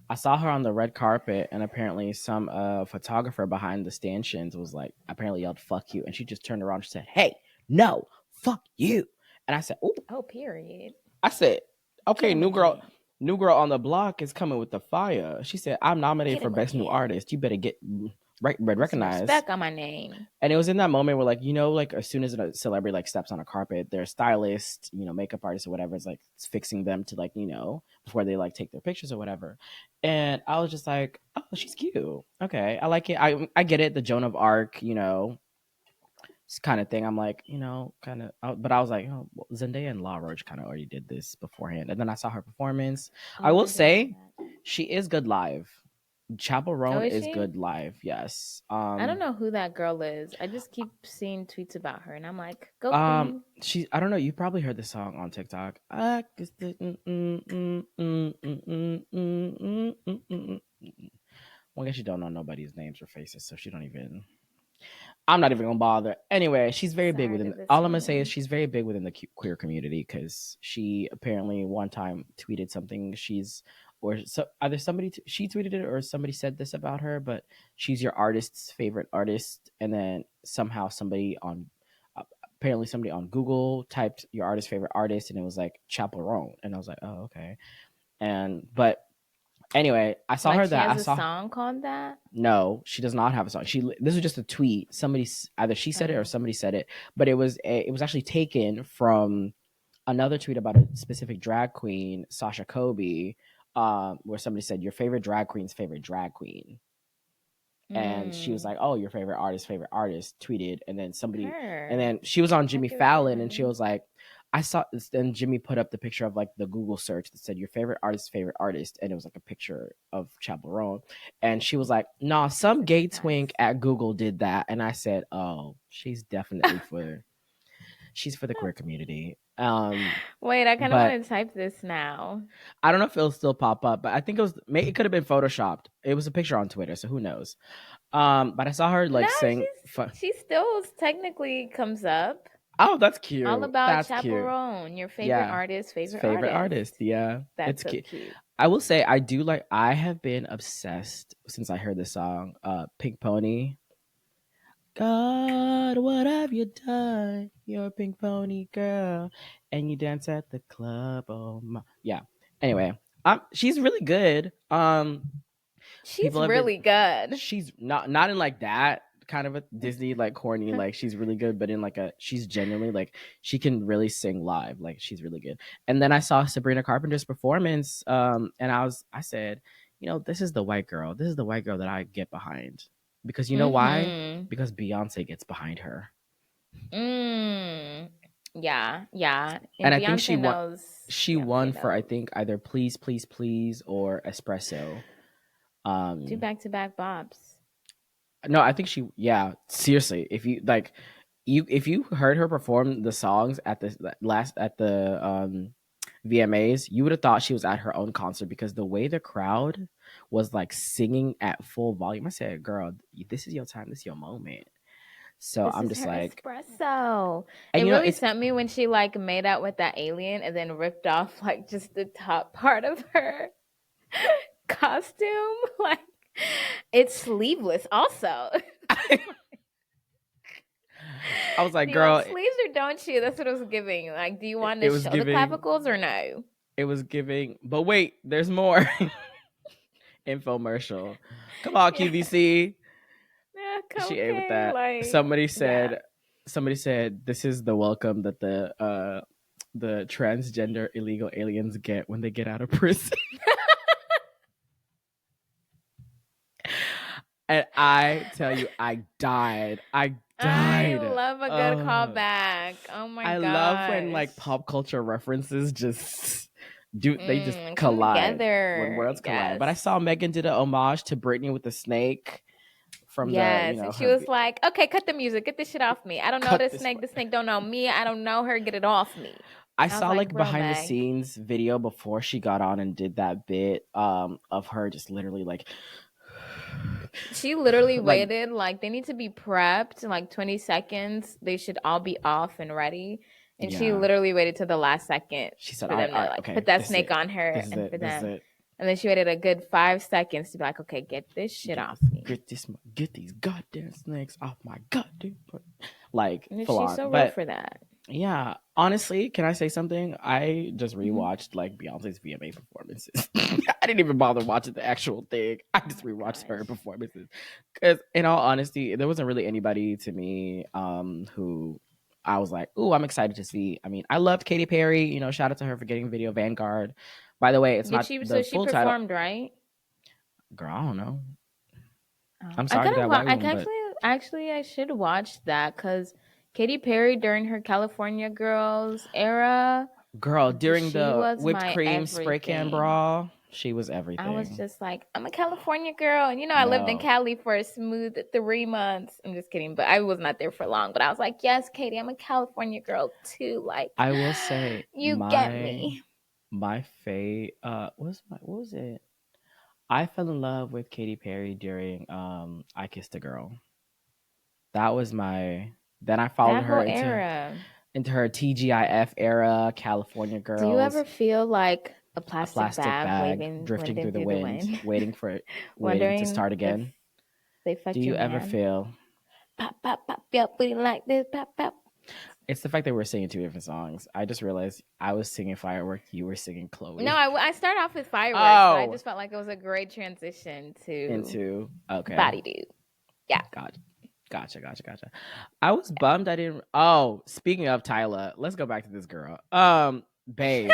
I saw her on the red carpet, and apparently some photographer behind the stanchions was like, apparently yelled "fuck you," and she just turned around and said, "Hey, no, fuck you." And I said, "Ooh." Oh, period. I said, Get "Okay, him again. new girl on the block is coming with the fire." She said, "I'm nominated Get for him best new again. artist. You better get Put some recognized." respect on my name. And it was in that moment where, like, like as soon as a celebrity like steps on a carpet, their stylist, makeup artist or whatever is like fixing them to, like, before they like take their pictures or whatever. And I was just like, oh, she's cute. Okay, I like it. I get it. The Joan of Arc, kind of thing. I'm like, kind of, but I was like, oh, well, Zendaya and La Roche kind of already did this beforehand. And then I saw her performance. I Oh, will I didn't know say that. she is good live. Chapel Oh, Roan is is she? good live. Yes. I don't know who that girl is. I just keep seeing tweets about her, and I'm like, go Um, queen. I don't know. You probably heard the song on TikTok. I guess Well, I guess you don't know nobody's names or faces, so she don't even. I'm not even gonna bother. Anyway, she's very big Sorry to within. this All I'm gonna say is woman. she's very big within the queer community because she apparently one time tweeted something. Or so either she tweeted it or somebody said this about her, but she's your artist's favorite artist, and then somehow uh, apparently somebody on Google typed your artist's favorite artist, and it was like Chapel Roan, and I was like, oh, okay. But anyway, I saw Like her she that I has a saw. song called that. No, she does not have a song. This was just a tweet. Either she said it or Oh. somebody said it, but it was actually taken from another tweet about a specific drag queen, Sasha Kobe, where somebody said your favorite drag queen's favorite drag queen, and she was Mm. like, "Oh, your favorite artist," tweeted, and Her. then she was on I Jimmy give a shit, Fallon, and she honey. was like, "I saw." Then Jimmy put up the picture of like the Google search that said your favorite artist, and it was like a picture of Chapel Roan, and she was like, "Nah, She's some gay twink obsessed. at Google did that," and I said, "Oh, she's for the queer community." Wait, I kind of But want to type this now. I don't know if it'll still pop up, but I think it could have been photoshopped. It was a picture on Twitter, so who knows? But I saw her No, like sing. she still technically comes up. Oh, that's All cute. about That's cute. Chaperone, your favorite Yeah, artist, it's favorite favorite artist. artist. Yeah, That's it's so cute. cute. I will say I do like. I have been obsessed since I heard the song. Pink Pony. God, what have you done? You're a pink pony girl, and you dance at the club. Oh my, yeah. Anyway, she's really good. She's People have been really good. she's not in like that kind of a Disney like corny, like she's really good, but in like she's genuinely like she can really sing live, like she's really good. And then I saw Sabrina Carpenter's performance, and I said, this is the white girl, that I get behind, because you know why? Mm-hmm. Because Beyonce gets behind her. Mm. Yeah, yeah. And And I think Beyonce knows. she won Beyonce for, I knows. think, either Please Please Please or Espresso. Two um back-to-back bops. no, I think yeah, seriously, if you like, if you heard her perform the songs at the VMAs, you would have thought she was at her own concert, because the way the crowd was like singing at full volume. I said, "Girl, this is your time. This is your moment." So This I'm is just her like, espresso. and It really it's sent me when she like made out with that alien and then ripped off like just the top part of her costume. Like it's sleeveless also. I was like, Do you want "Girl, sleeves or don't you?" That's what it was giving. Like, do you want it to was show the giving, clavicles or no? but wait, there's more." Infomercial. Come on, Yeah. QVC. Yeah, She ate with okay. that. Like, yeah. Somebody said this is the welcome that the transgender illegal aliens get when they get out of prison. And I tell you, I died. I died. love a good callback. Oh my I love when like gosh. pop culture references just they just Come collide when together. worlds collide. But I Yes. saw Megan did an homage to Britney with the snake from the Yes. And she her was like, okay, cut the music. Get this shit off me. I don't know cut this this. snake. This snake don't know me. I don't know her. Get it off me. I I was saw like, like bro, behind the Meg. scenes video before she got on and did that bit of her just literally like She literally like waited. Like, they need to be prepped. Like, 20 seconds. They should all be off and ready. And she yeah. literally waited to the last second She said, for them to, all right, like, put okay, that this is snake it. on her This is and for it. This is them. it. And then she waited a good 5 seconds to be like, okay, get this shit Get off me. get these goddamn snakes off my goddamn like And full she's on. so real But for that. yeah, honestly, can I say something? I just Mm-hmm. rewatched like Beyonce's VMA performances. I didn't even bother watching the actual thing. I just rewatched her performances because, in all honesty, there wasn't really anybody to me who I was like, "Ooh, I'm excited to see." I mean, I loved Katy Perry. You know, shout out to her for getting Video Vanguard. By the way, it's Did not she? So the she full title. performed, right? Girl, I don't know. I'm I sorry to gotta. that white I woman, but actually, I should watch that because Katy Perry during her California Girls era, girl, during she the was whipped my cream spray can everything. brawl, she was I was everything. just like, I'm a California girl, and I lived in No, Cali for a smooth 3 months. I'm just kidding, but I was not there for long. But I was like, yes, Katie, I'm a California girl too. Like, I will say you get me. my fate what was it? I fell in love with Katy Perry during I Kissed a Girl. That was my then I followed That her whole era. into her TGIF era, California Do you Girls, ever feel like a a plastic plastic bag bag waving drifting winding through the through the wind, wind, waiting to wondering start if again. they Do fucked you your ever man? feel Pop, pop, pop, your booty like this, pop, pop. it's the fact that we're singing two different songs. I just realized I was singing Firework, you were singing Chloe. No, I started off with fireworks, but I Oh, just felt like it was a great transition to into okay. body dude. Yeah. Gotcha. I was bummed I didn't. Oh, speaking of Tyla, let's go back to this girl. Babe,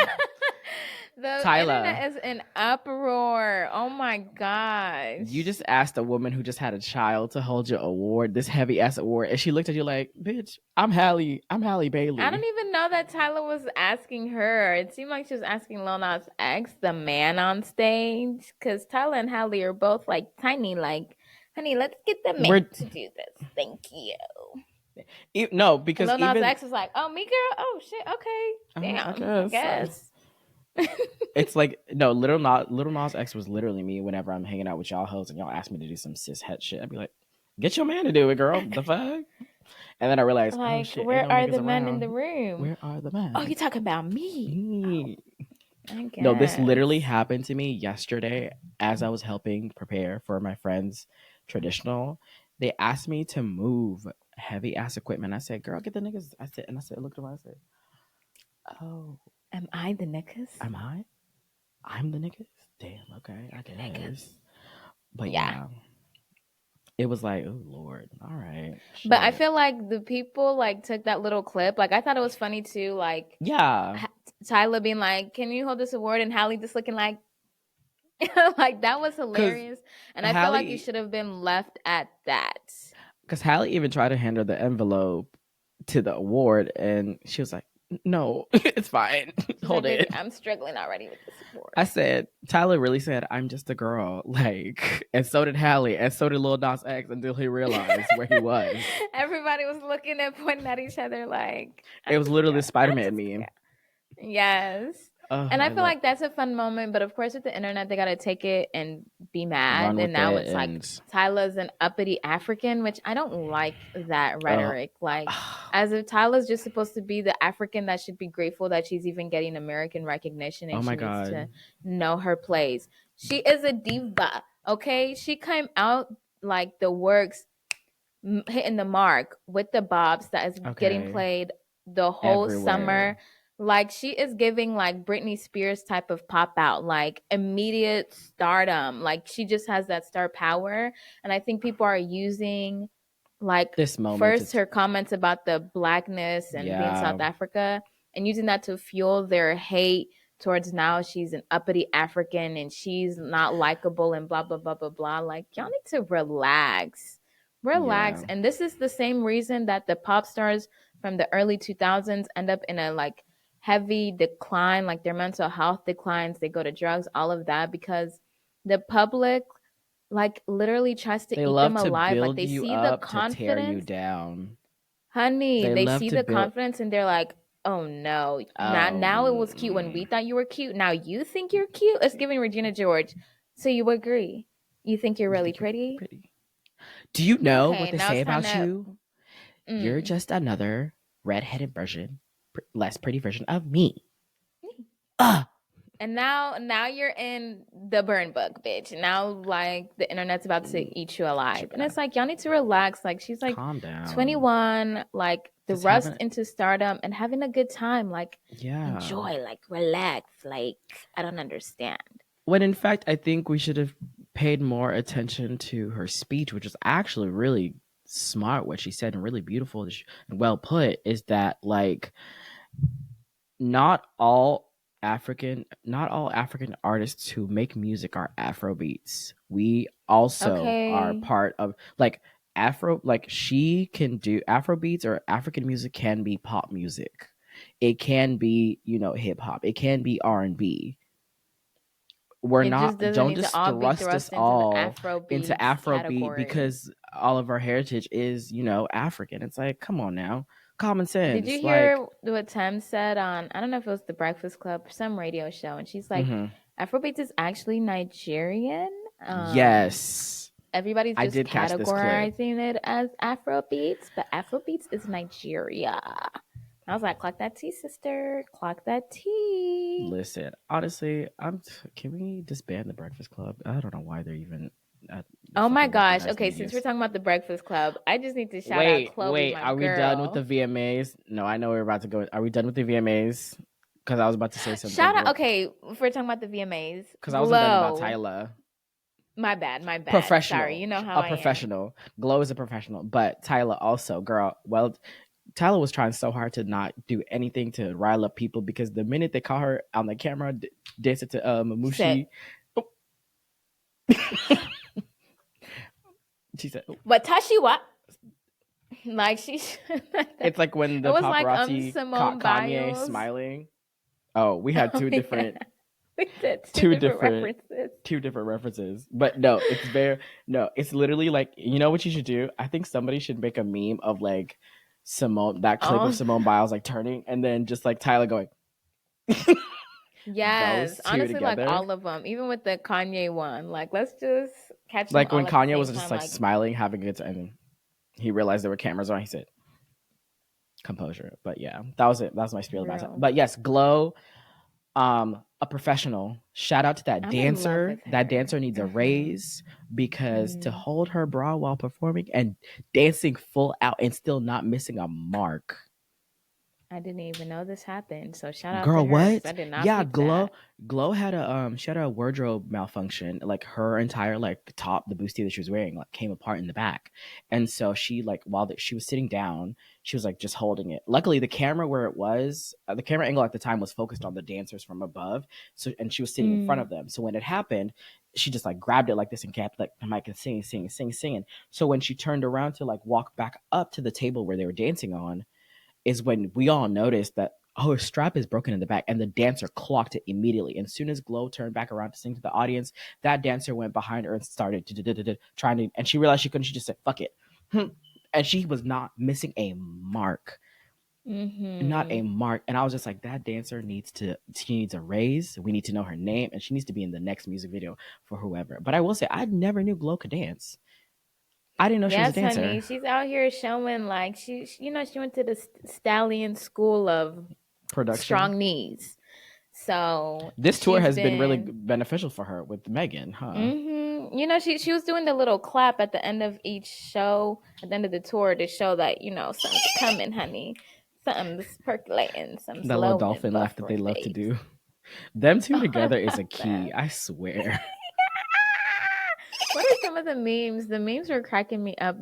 The Tyla, internet is in uproar. Oh my gosh. you just asked a woman who just had a child to hold your award, this heavy ass award, and she looked at you like, "Bitch, I'm Halle Bailey." I don't even know that Tyler was asking her. It seemed like she was asking Lil Nas X, the man on stage, because Tyler and Halle are both like tiny, like, honey, let's get the man We're to do this. Thank you. no, And because Lil Nas even X was like, oh, me girl? Oh, shit, okay. I Damn, I guess. guess. It's like no, Little Nas X was literally me whenever I'm hanging out with y'all hoes and y'all ask me to do some cis het shit. I'd be like, get your man to do it, girl. The fuck? And then I realized, oh Like, shit, ain't where no are niggas the men in around. the room? Where are the men? Oh, you talking about me? I guess. No, this literally happened to me yesterday as I was helping prepare for my friend's traditional. They asked me to move heavy ass equipment. I said, girl, get the niggas. I looked around, I said, oh, Am I the niggas? am I? I'm the niggas? Damn, okay, I guess. But Yeah. yeah. It was like, oh Lord, all right. Shit. But I feel like the people like took that little clip. Like I thought it was funny too. Like yeah, Tyler being like, "Can you hold this award?" and Halle just looking like, like that was hilarious. And I feel like you should have been left at that. Because Halle even tried to hand her the envelope to the award, and she was like, "No, it's fine. Hold like, it." I'm struggling already with this award. I said, Tyler really said, "I'm just a girl," like, and so did Halle, and so did Lil Nas X until he realized where he was. Everybody was looking and pointing at each other like it was literally the Spider-Man meme. Yes. And I feel like that's a fun moment, but of course with the internet they gotta take it and be mad. And now it's like Tyla's an uppity African, which I don't like that rhetoric. Like as if Tyla's just supposed to be the African that should be grateful that she's even getting American recognition and she needs to know her place. She is a diva, okay? She came out like the works hitting the mark with the bobs that is getting played the whole summer. Like she is giving like Britney Spears type of pop out, like immediate stardom. Like she just has that star power. And I think people are using like this moment first her comments about the blackness and being South Africa and using that to fuel their hate towards now she's an uppity African and she's not likable and blah blah blah blah blah. Like y'all need to relax. Relax. Yeah. And this is the same reason that the pop stars from the early 2000s end up in a like heavy decline, like their mental health declines, they go to drugs, all of that, because the public like literally tries to They eat them love to alive. Like build they you see the up to tear you confidence, down. honey, They they love see to the build. confidence and they're like, oh no, now it was cute when we thought you were cute. Now you think you're cute. It's giving Regina George. So you agree? You think you're You really think you're pretty? pretty? Do you know what Okay, they now say it's time about to. you? You're Mm. just another redheaded version, less pretty version of me. Ah, And now you're in the burn book, bitch. Now like the internet's about to eat you alive. And it's like y'all need to relax. Like she's like calm down. 21, like the Just rust having, into stardom and having a good time. Like yeah. enjoy, like relax. Like I don't understand. When in fact, I think we should have paid more attention to her speech, which was actually really smart. What she said and really beautiful and well put is that like not all not all African artists who make music are Afro beats. We also are Okay. part of like Afro, like she can do Afro beats, or African music can be pop music. It can be, hip hop. It can be R&B. We're It not, just doesn't don't need to just all be thrust us thrust into the all Afro into beats Afrobeat category. because all of our heritage is, African. It's like, come on now. Common Did sense. you Like, hear what Tem said on, I don't know if it was the Breakfast Club, some radio show, and she's like, mm-hmm. Afrobeats is actually Nigerian. Yes. Everybody's I just did catch this clip. categorizing it as Afrobeats, but Afrobeats is Nigeria. I was like, clock that tea, sister. Clock that tea. Listen, honestly, can we disband the Breakfast Club? I don't know why they're even at the Oh my fucking gosh. recognized Okay, since we're medias. talking about the Breakfast Club, I just need to shout out Wait, Chloe, wait. my Are we done with the girl. VMAs? No, I know we're about to go. Are we done with the VMAs? Because I was about to say something. Shout out. Okay, if we're talking about the VMAs, Because I wasn't done about Glow. Tyla. My bad, my bad. Sorry, Professional. you know how A I am. professional. Glow is a professional. But Tyla also, girl, well, Tyler was trying so hard to not do anything to rile up people because the minute they caught her on the camera dancing to Mamushi, oh. She said, oh. But Tashi what? Like she's It's like when the it was like paparazzi Simone caught Kanye Biles. smiling. Oh, we had two different, We did two different different, references. two different references. But no, it's literally like, you know what you should do? I think somebody should make a meme of like that clip of Simone Biles like turning, and then just like Tyler going. Yes, Those two honestly, like together. all of them, even with the Kanye one. Like, let's just catch them Like all when at the Kanye same was just time. like Like, smiling, having a good time, and he realized there were cameras on. He said, "Composure." But yeah, that was it. That was my spiel about it. real. But yes, Glow, a professional. Shout out to that I'm in love dancer. with That her. dancer needs a raise because to Mm. hold her bra while performing and dancing full out and still not missing a mark. I didn't even know this happened. So shout out to Girl, her what? because I did not Yeah, peep that. Glow had she had a wardrobe malfunction. Like her entire like the top, the bustier that she was wearing, like came apart in the back, and so she like while she was sitting down, she was like just holding it. Luckily, the camera where it was, the camera angle at the time was focused on the dancers from above. So and she was sitting in front of them. So when it happened, she just like grabbed it like this and kept like the mic and singing. So when she turned around to like walk back up to the table where they were dancing on is when we all noticed that her strap is broken in the back, and the dancer clocked it immediately. And as soon as Glow turned back around to sing to the audience, that dancer went behind her and started trying to, and she realized she couldn't. She just said, "Fuck it," and she was not missing a mark, not Mm-hmm. a mark. And I was just like, that dancer she needs a raise. We need to know her name, and she needs to be in the next music video for whoever. But I will say, I never knew Glow could dance. I didn't know she was a Yes, dancer. honey. She's out here showing like she went to the Stallion School of Production. Strong Knees. So This tour she's has been really been. beneficial for her with Megan, huh? She was doing the little clap at the end of each show, at the end of the tour to show that something's coming, honey. Something's percolating, something's That little low and dolphin laugh that buffer they love to face. do. Them two Oh, I together is a love key, that. I swear. What are some of the memes? The memes were cracking me up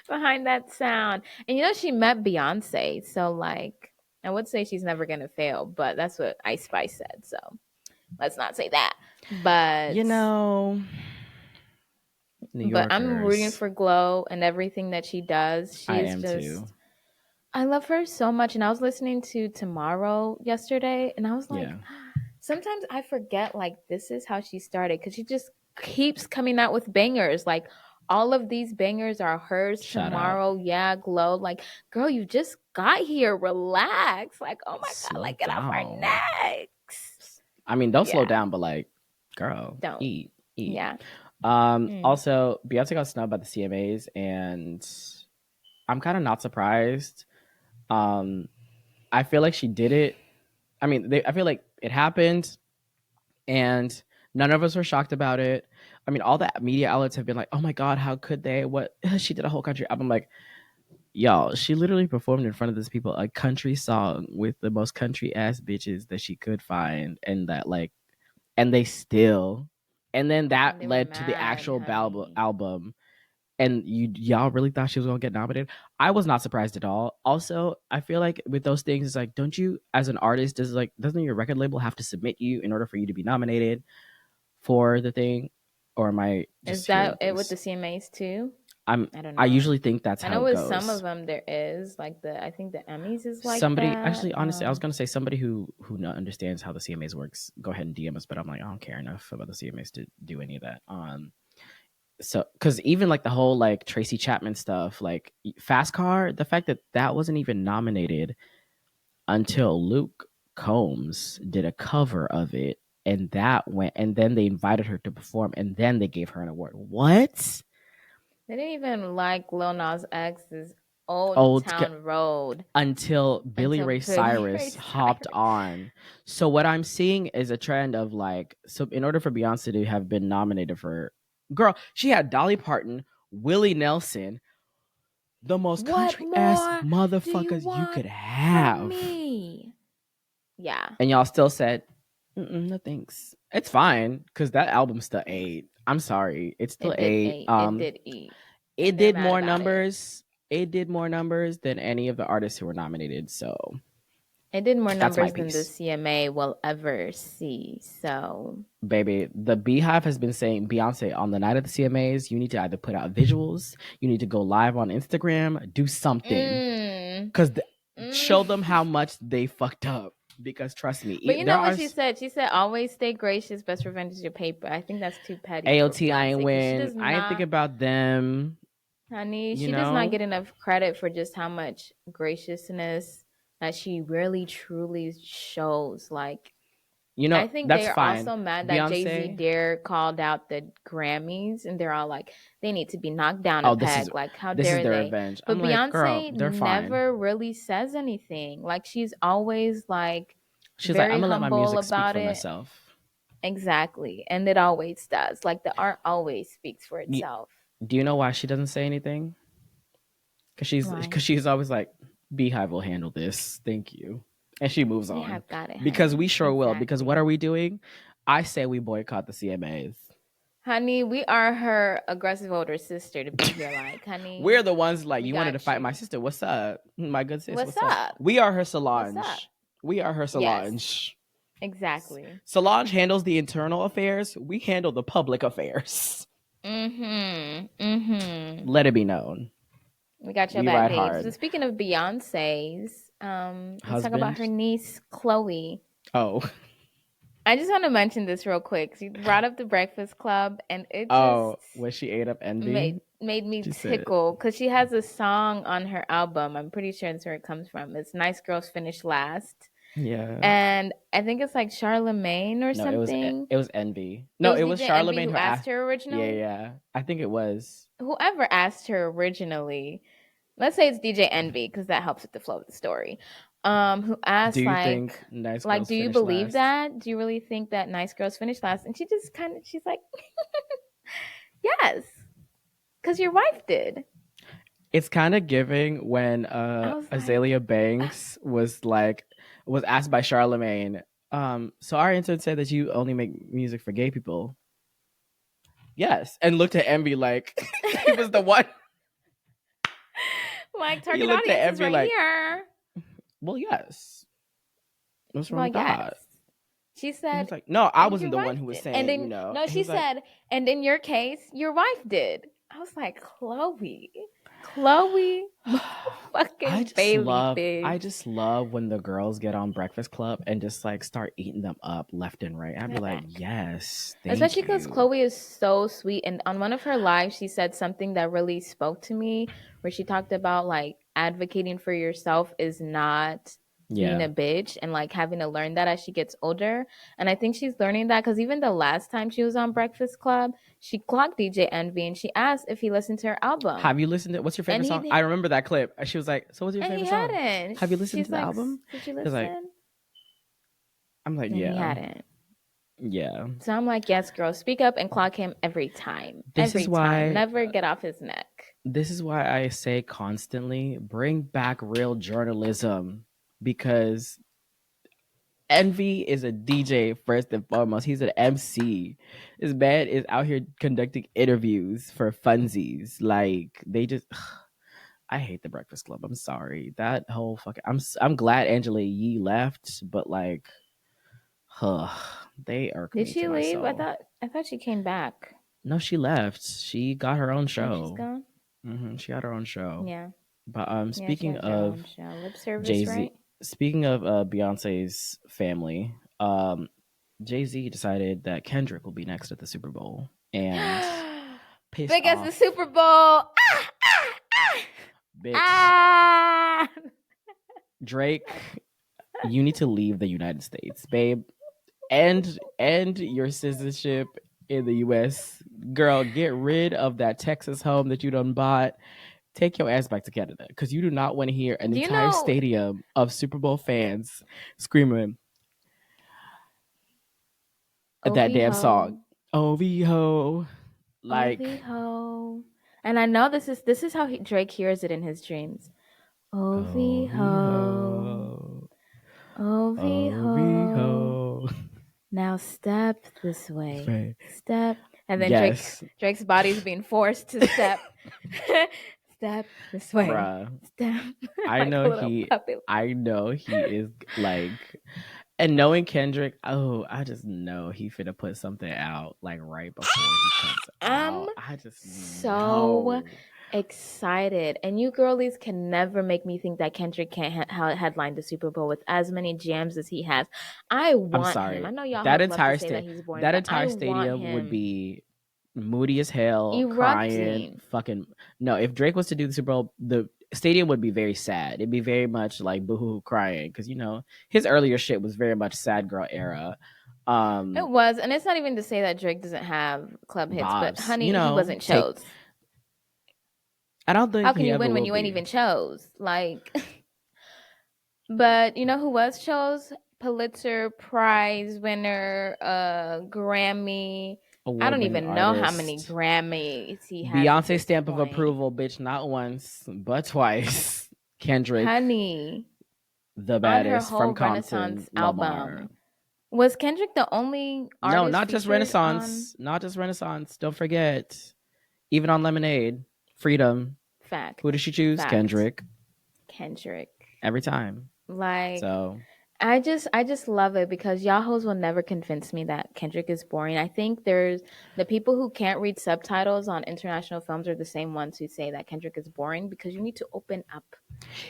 behind that sound. And she met Beyonce, so like I would say she's never gonna fail, but that's what Ice Spice said. So let's not say that. But You know, New But I'm rooting Yorkers. for Glow and everything that she does. She I is am too. just, I love her so much. And I was listening to Tomorrow yesterday, and I was like, Yeah. sometimes I forget, like, this is how she started because she just keeps coming out with bangers. Like, all of these bangers are hers. Shout out. Tomorrow, yeah, Glow. Like, girl, you just got here. Relax. Like, oh my God, Slow like, get off our down. necks. I mean, don't slow Yeah, down, but like, girl, don't. eat, eat. Yeah. Mm. Also, Beyonce got snubbed by the CMAs, and I'm kind of not surprised. Um, I feel like she did it. I mean, I feel like it happened, and none of us were shocked about it. I mean, all the media outlets have been like, "Oh my God, how could they? What she did a whole country album." Like, y'all, she literally performed in front of these people a country song with the most country ass bitches that she could find, and that like, and they still, and then that And they were led to the mad, actual honey. album. And y'all really thought she was gonna get nominated? I was not surprised at all. Also, I feel like with those things, it's like, don't you, as an artist, doesn't your record label have to submit you in order for you to be nominated for the thing? Or am I Is just hearing that it with things? the CMAs too? I'm I don't I know. usually think that's I how know it with some of goes. them there is like I think the Emmys is like Somebody that. actually, honestly, I was gonna say somebody who understands how the CMAs works. Go ahead and DM us, but I'm like, I don't care enough about the CMAs to do any of that. So because even like the whole like Tracy Chapman stuff, like Fast Car, the fact that that wasn't even nominated until Luke Combs did a cover of it, and that went, and then they invited her to perform, and then they gave her an award. What? They didn't even like Lil Nas X's Old Old Town Road until Billy until Ray Billy Ray Cyrus hopped Cyrus. on. So what I'm seeing is a trend of like, so in order for Beyonce to have been nominated for, girl, she had Dolly Parton, Willie Nelson, the most What country ass more do you motherfuckers you want could from have. me? Yeah, And y'all still said, no thanks. It's fine because that album still ate. I'm sorry, it still it did ate. eat. It did eat, It and they're did mad more about it. numbers. It did more numbers than any of the artists who were nominated. So It did more that's my numbers than the piece, CMA will ever see. So baby. The Beehive has been saying, Beyonce, on the night of the CMAs, you need to either put out visuals, you need to go live on Instagram, do something, mm, because mm. show them how much they fucked up. Because trust But me, you there know are what she said? She said, "Always stay gracious. Best revenge is your paper." I think that's too petty for AOT, I ain't Beyonce because she win. does I ain't thinking not, about them. honey. You She does not know, get enough credit for just how much graciousness that she really truly shows. Like, you know I think they that's are fine. also mad that Jay Z Beyonce. dare called out the Grammys, and they're all like, they need to be knocked down a Oh, this is peg. Like, how this is dare their they? revenge. I'm But like, girl, Beyonce they're fine. never really says anything. Like, she's always like She's like, I'm very gonna let my humble music speak about for it. myself. Exactly. And it always does. Like, the art always speaks for You, itself. do you know why she doesn't say anything? Why? Because she's always like, Beehive will handle this. Thank you, and she moves We on. have got it, Because honey. we sure will. Because what Exactly. are we doing? I say we boycott the CMAs. Honey, we are her aggressive older sister to be here. Like, honey, We're the ones like, we you wanted to got fight my you. sister. What's up, my good sis? What's What's up? up? We are her What's up? Solange. We are her Yes, Solange. exactly. Solange handles the internal affairs. We handle the public affairs. Mm-hmm. Mm-hmm. Let it be known. We got your We back, ride babes. So hard. speaking of Beyonce's, let's talk about her Husband. niece, Chloe. Oh. I just want to mention this real quick. You brought up the Breakfast Club, and it just Oh, when she ate up Envy, made me she said, tickle because she has a song on her album. I'm pretty sure that's where it comes from. It's "Nice Girls Finish Last," yeah. and I think it's like Charlemagne or No, something. it was Envy. It No, was it was DJ Envy Charlemagne who who asked asked. her Yeah, originally. yeah. I think it was. Whoever asked her originally, let's say it's DJ Envy because that helps with the flow of the story. Who Do asked you think Nice like, Girls do you finished believe last? that? Do you really think that Nice Girls finished last? And she just kind of, she's like, yes, because your wife did. It's kind of giving when I was like, Azalea Banks was asked by Charlemagne. So our intern said that you only make music for gay people. Yes, and looked at Envy like he was the one. like He target looked at audience is Envy right like, here. well, yes. What's wrong Well, with yes. that? She He said, was like, no, I and your wasn't the one wife who was did. And saying, then no, he she was like, said, and in your case, your wife did. I was like, Chloe, fucking Bailey, I bitch. just love when the girls get on Breakfast Club and just like start eating them up left and right. I'd be like, Back. yes, thank Especially because you. Chloe is so sweet. And on one of her lives, she said something that really spoke to me, where she talked about like advocating for yourself is not being Yeah. a bitch and like having to learn that as she gets older. And I think she's learning that because even the last time she was on Breakfast Club, she clocked DJ Envy and she asked if he listened to her album. Have you listened to what's your And favorite he song? did, I remember that clip. She was like, so what's your and he favorite song? hadn't. Have you listened She's to the like, album? did you He was like, listen? I'm like, And he yeah. hadn't. Yeah. So I'm like, yes, girl, speak up and clock him every time. This is Every time. why Never get off his neck. this is why I say constantly bring back real journalism, because Envy is a DJ first and foremost. He's an MC. This man is out here conducting interviews for funsies. Like they just, I hate the Breakfast Club. I'm sorry. That whole fucking. I'm glad Angela Yee left, but like, huh, they irk Did me to she my leave? soul. I thought she came back. No, she left. She got her own Oh, she's show. gone? She got her own show. Yeah. But Yeah, she speaking has her of own show. Lip service, Jay Z, right? speaking of Beyonce's family, Jay Z decided that Kendrick will be next at the Super Bowl, and pissed Big as the off, Super Bowl. bitch, Ah! Drake, you need to leave the United States, babe. End your citizenship in the U.S. Girl, get rid of that Texas home that you done bought. Take your ass back to Canada, because you do not want to hear an Do you entire know stadium of Super Bowl fans screaming that OV damn Ho? song. OV ho. Like, OV Ho. And I know this is how Drake hears it in his dreams. OV OV Ho. ho. OV OV Ho. ho. Now step this way. Right. Step. And then Yes. Drake's body's being forced to step. Step this way. Bruh. Step. I Like a know little puppy. he is like, and knowing Kendrick, oh, I just know he finna put something out like right before he comes I'm out. I just so know. excited. And you girlies can never make me think that Kendrick can't headline the Super Bowl with as many jams as he has. I I'm want him. sorry. I know y'all That hoes love to entire say that state he's boring, that but I entire want stadium would him be moody as hell, crying, erupting. fucking no. If Drake was to do the Super Bowl, the stadium would be very sad. It'd be very much like boohoo crying, because his earlier shit was very much sad girl era. It was, and it's not even to say that Drake doesn't have club hits, but Vibes, honey, he wasn't take. chose. I don't How think can he you ever win when will you ain't be even chose? Like, but you know who was chose? Pulitzer Prize winner, Grammy. I don't award-winning even know how many artist, Grammys he has at Beyonce this stamp of point. approval, bitch, not once but twice. Kendrick, Honey, the on her baddest from whole Compton, Renaissance Lamar. album, was Kendrick the only No, artist not just featured on Renaissance. Not just Renaissance. Don't forget, even on Lemonade, Freedom. Who did Fact? she choose? Fact. Kendrick. Kendrick. Every time. Like, So I just love it because y'all hoes will never convince me that Kendrick is boring. I think there's the people who can't read subtitles on international films are the same ones who say that Kendrick is boring because you need to open up.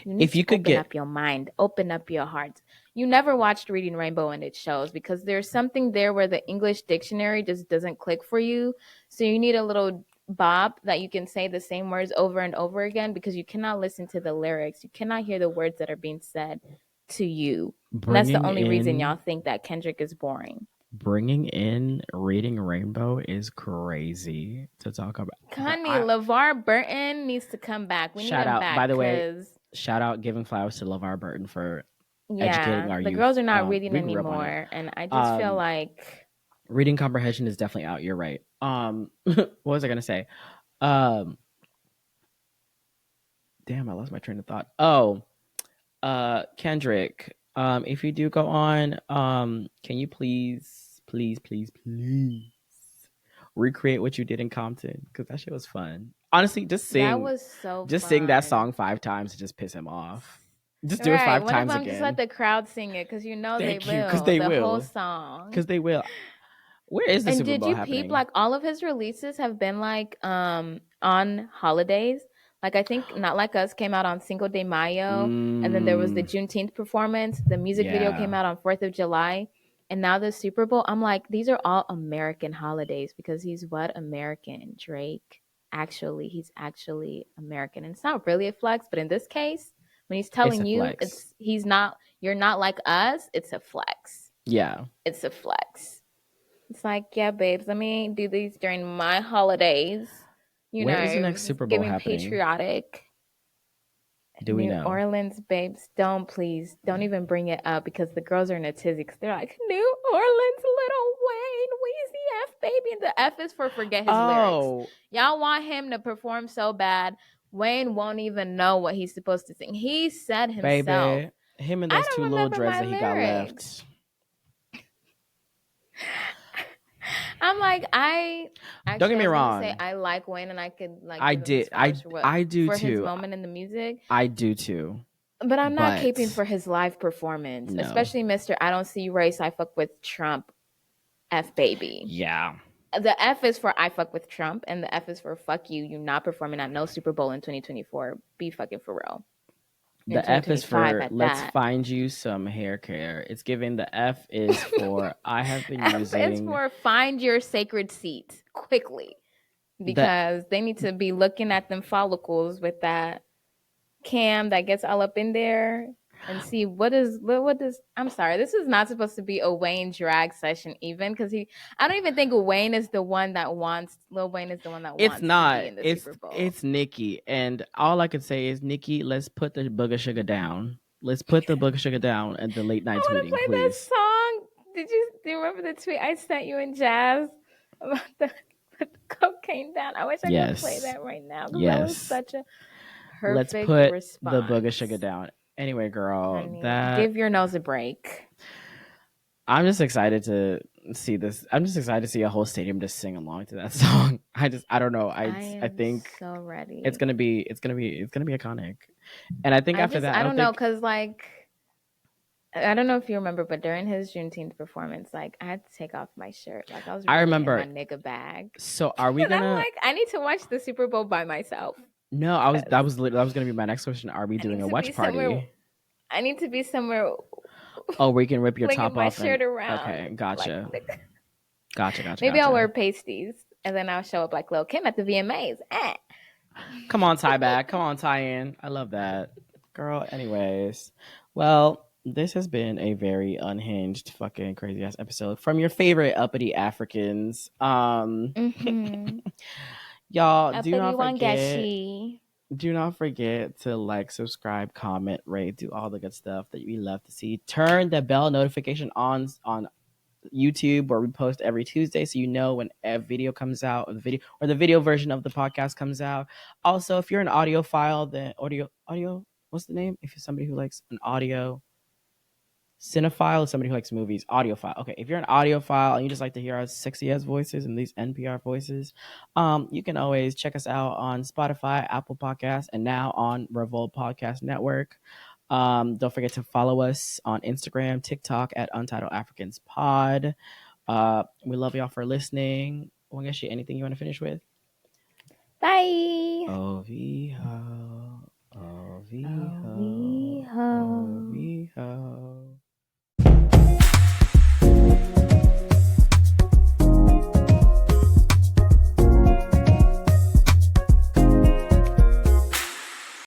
You need if to you could open get up your mind, open up your heart. You never watched Reading Rainbow and it shows because there's something there where the English dictionary just doesn't click for you. So you need a little bop that you can say the same words over and over again because you cannot listen to the lyrics. You cannot hear the words that are being said to you. And that's the bringing only reason y'all in think that Kendrick is boring. bringing in Reading Rainbow is crazy to talk about. But Connie, LeVar Burton needs to come back. We need shout him out, by back the way, because, shout out giving flowers to LeVar Burton for educating yeah, our the youth. girls are not reading We grew up on it. anymore. And I just feel Um, like, reading comprehension is definitely out. You're right. What was I gonna say? Um, damn, I lost my train of thought. Oh, Kendrick, if you do go on, can you please recreate what you did in Compton? Because that shit was fun. Honestly, that was so just sing that fun. song 5 times to just piss him off. Just do it Right. 5 One of times them just let again. the crowd sing it because you know they Thank you, because will. they The whole will. song. Because they will. Where is the And Super did Bowl you peep happening? like all of his releases have been like on holidays? Like I think Not Like Us came out on Cinco de Mayo, and then there was the Mm, Juneteenth performance. The music video yeah. came out on 4th of July, and now the Super Bowl. I'm like, these are all American holidays because he's what American Drake. Actually, he's actually American, and it's not really a flex, but in this case, when he's It's telling a you flex. he's not, you're not like us, it's a flex. Yeah. It's a flex. It's like, yeah, babes, let me do these during my holidays. You Where is the know, next just Super Bowl giving happening? patriotic. Do we New know? Orleans, babes, don't even bring it up because the girls are in a tizzy because they're like, New Orleans, Little Wayne, Weezy F, baby. And the F is for forget his lyrics. Oh, Y'all want him to perform so bad, Wayne won't even know what he's supposed to sing. He said himself, baby. Him and I those 2 don't little remember dreads my that he got lyrics. left. I'm like, I Don't get actually I me was gonna say wrong. I like Wayne and I could like I give him his did. flowers for what I do for his too. moment in the music. I do too. But I'm not caping But for his live performance, no. especially Mr. I don't see race, I fuck with Trump F baby. Yeah. The F is for I fuck with Trump and the F is for fuck you, you not performing at no Super Bowl in 2024. Be fucking for real. In The F is 2025 for at let's that. find you some hair care. It's giving the F is for I have been F is using for find your sacred seat quickly. the Because they need to be looking at them follicles with that cam that gets all up in there and see what does I'm sorry, this is not supposed to be a Wayne drag session even because I don't even think Wayne is the one that wants Lil Wayne is the one that It's wants to not. be in the It's Super Bowl. it's Nikki, and all I could say is Nikki. Let's put the booger sugar down. Let's put the booger sugar down at the late I night want to tweeting, play that please. song. Do you remember the tweet I sent you in Jazz about the cocaine down? I wish I could play Yes, that right now because that was yes. such a Let's perfect put the booger response. sugar down. Anyway, girl, Honey, that give your nose a break. I'm just excited to see this. I'm just excited to see a whole stadium just sing along to that song. I don't know. I I am think so ready. it's gonna be iconic. And I think after that, I I don't don't know, think. cause like I don't know if you remember, but during his Juneteenth performance, like I had to take off my shirt. Like I was I really in remember. my nigga bag. So are we And I'm gonna? like, I need to watch the Super Bowl by myself. No, Cause that was gonna be my next question. Are we I doing need a to be watch somewhere party? I need to be somewhere Oh, where you can rip your flinging top my off and shirt around. okay, Like gotcha, gotcha, gotcha, maybe I'll gotcha. wear pasties and then I'll show up like Lil Kim at the VMAs. Come on, tie back. Come on, tie in. I love that, girl. Anyways, well, this has been a very unhinged, fucking crazy ass episode from your favorite uppity Africans. Mm-hmm. Y'all, Uppity Wangeshi. do not forget to like, subscribe, comment, rate, do all the good stuff that we love to see. Turn the bell notification on YouTube, where we post every Tuesday, so you know when a video comes out, or the video version of the podcast comes out. Also, if you're an audiophile, then audio, what's the name? If you're somebody who likes an audio cinephile, somebody who likes movies, audiophile. Okay, if you're an audiophile and you just like to hear our sexy ass voices and these NPR voices, you can always check us out on Spotify, Apple Podcasts, and now on Revolt Podcast Network. Don't forget to follow us on Instagram, TikTok at Untitled Africans Pod. We love y'all for listening. Wangeshi, anything you want to finish with? Bye. Oviho, Oviho. Oh, we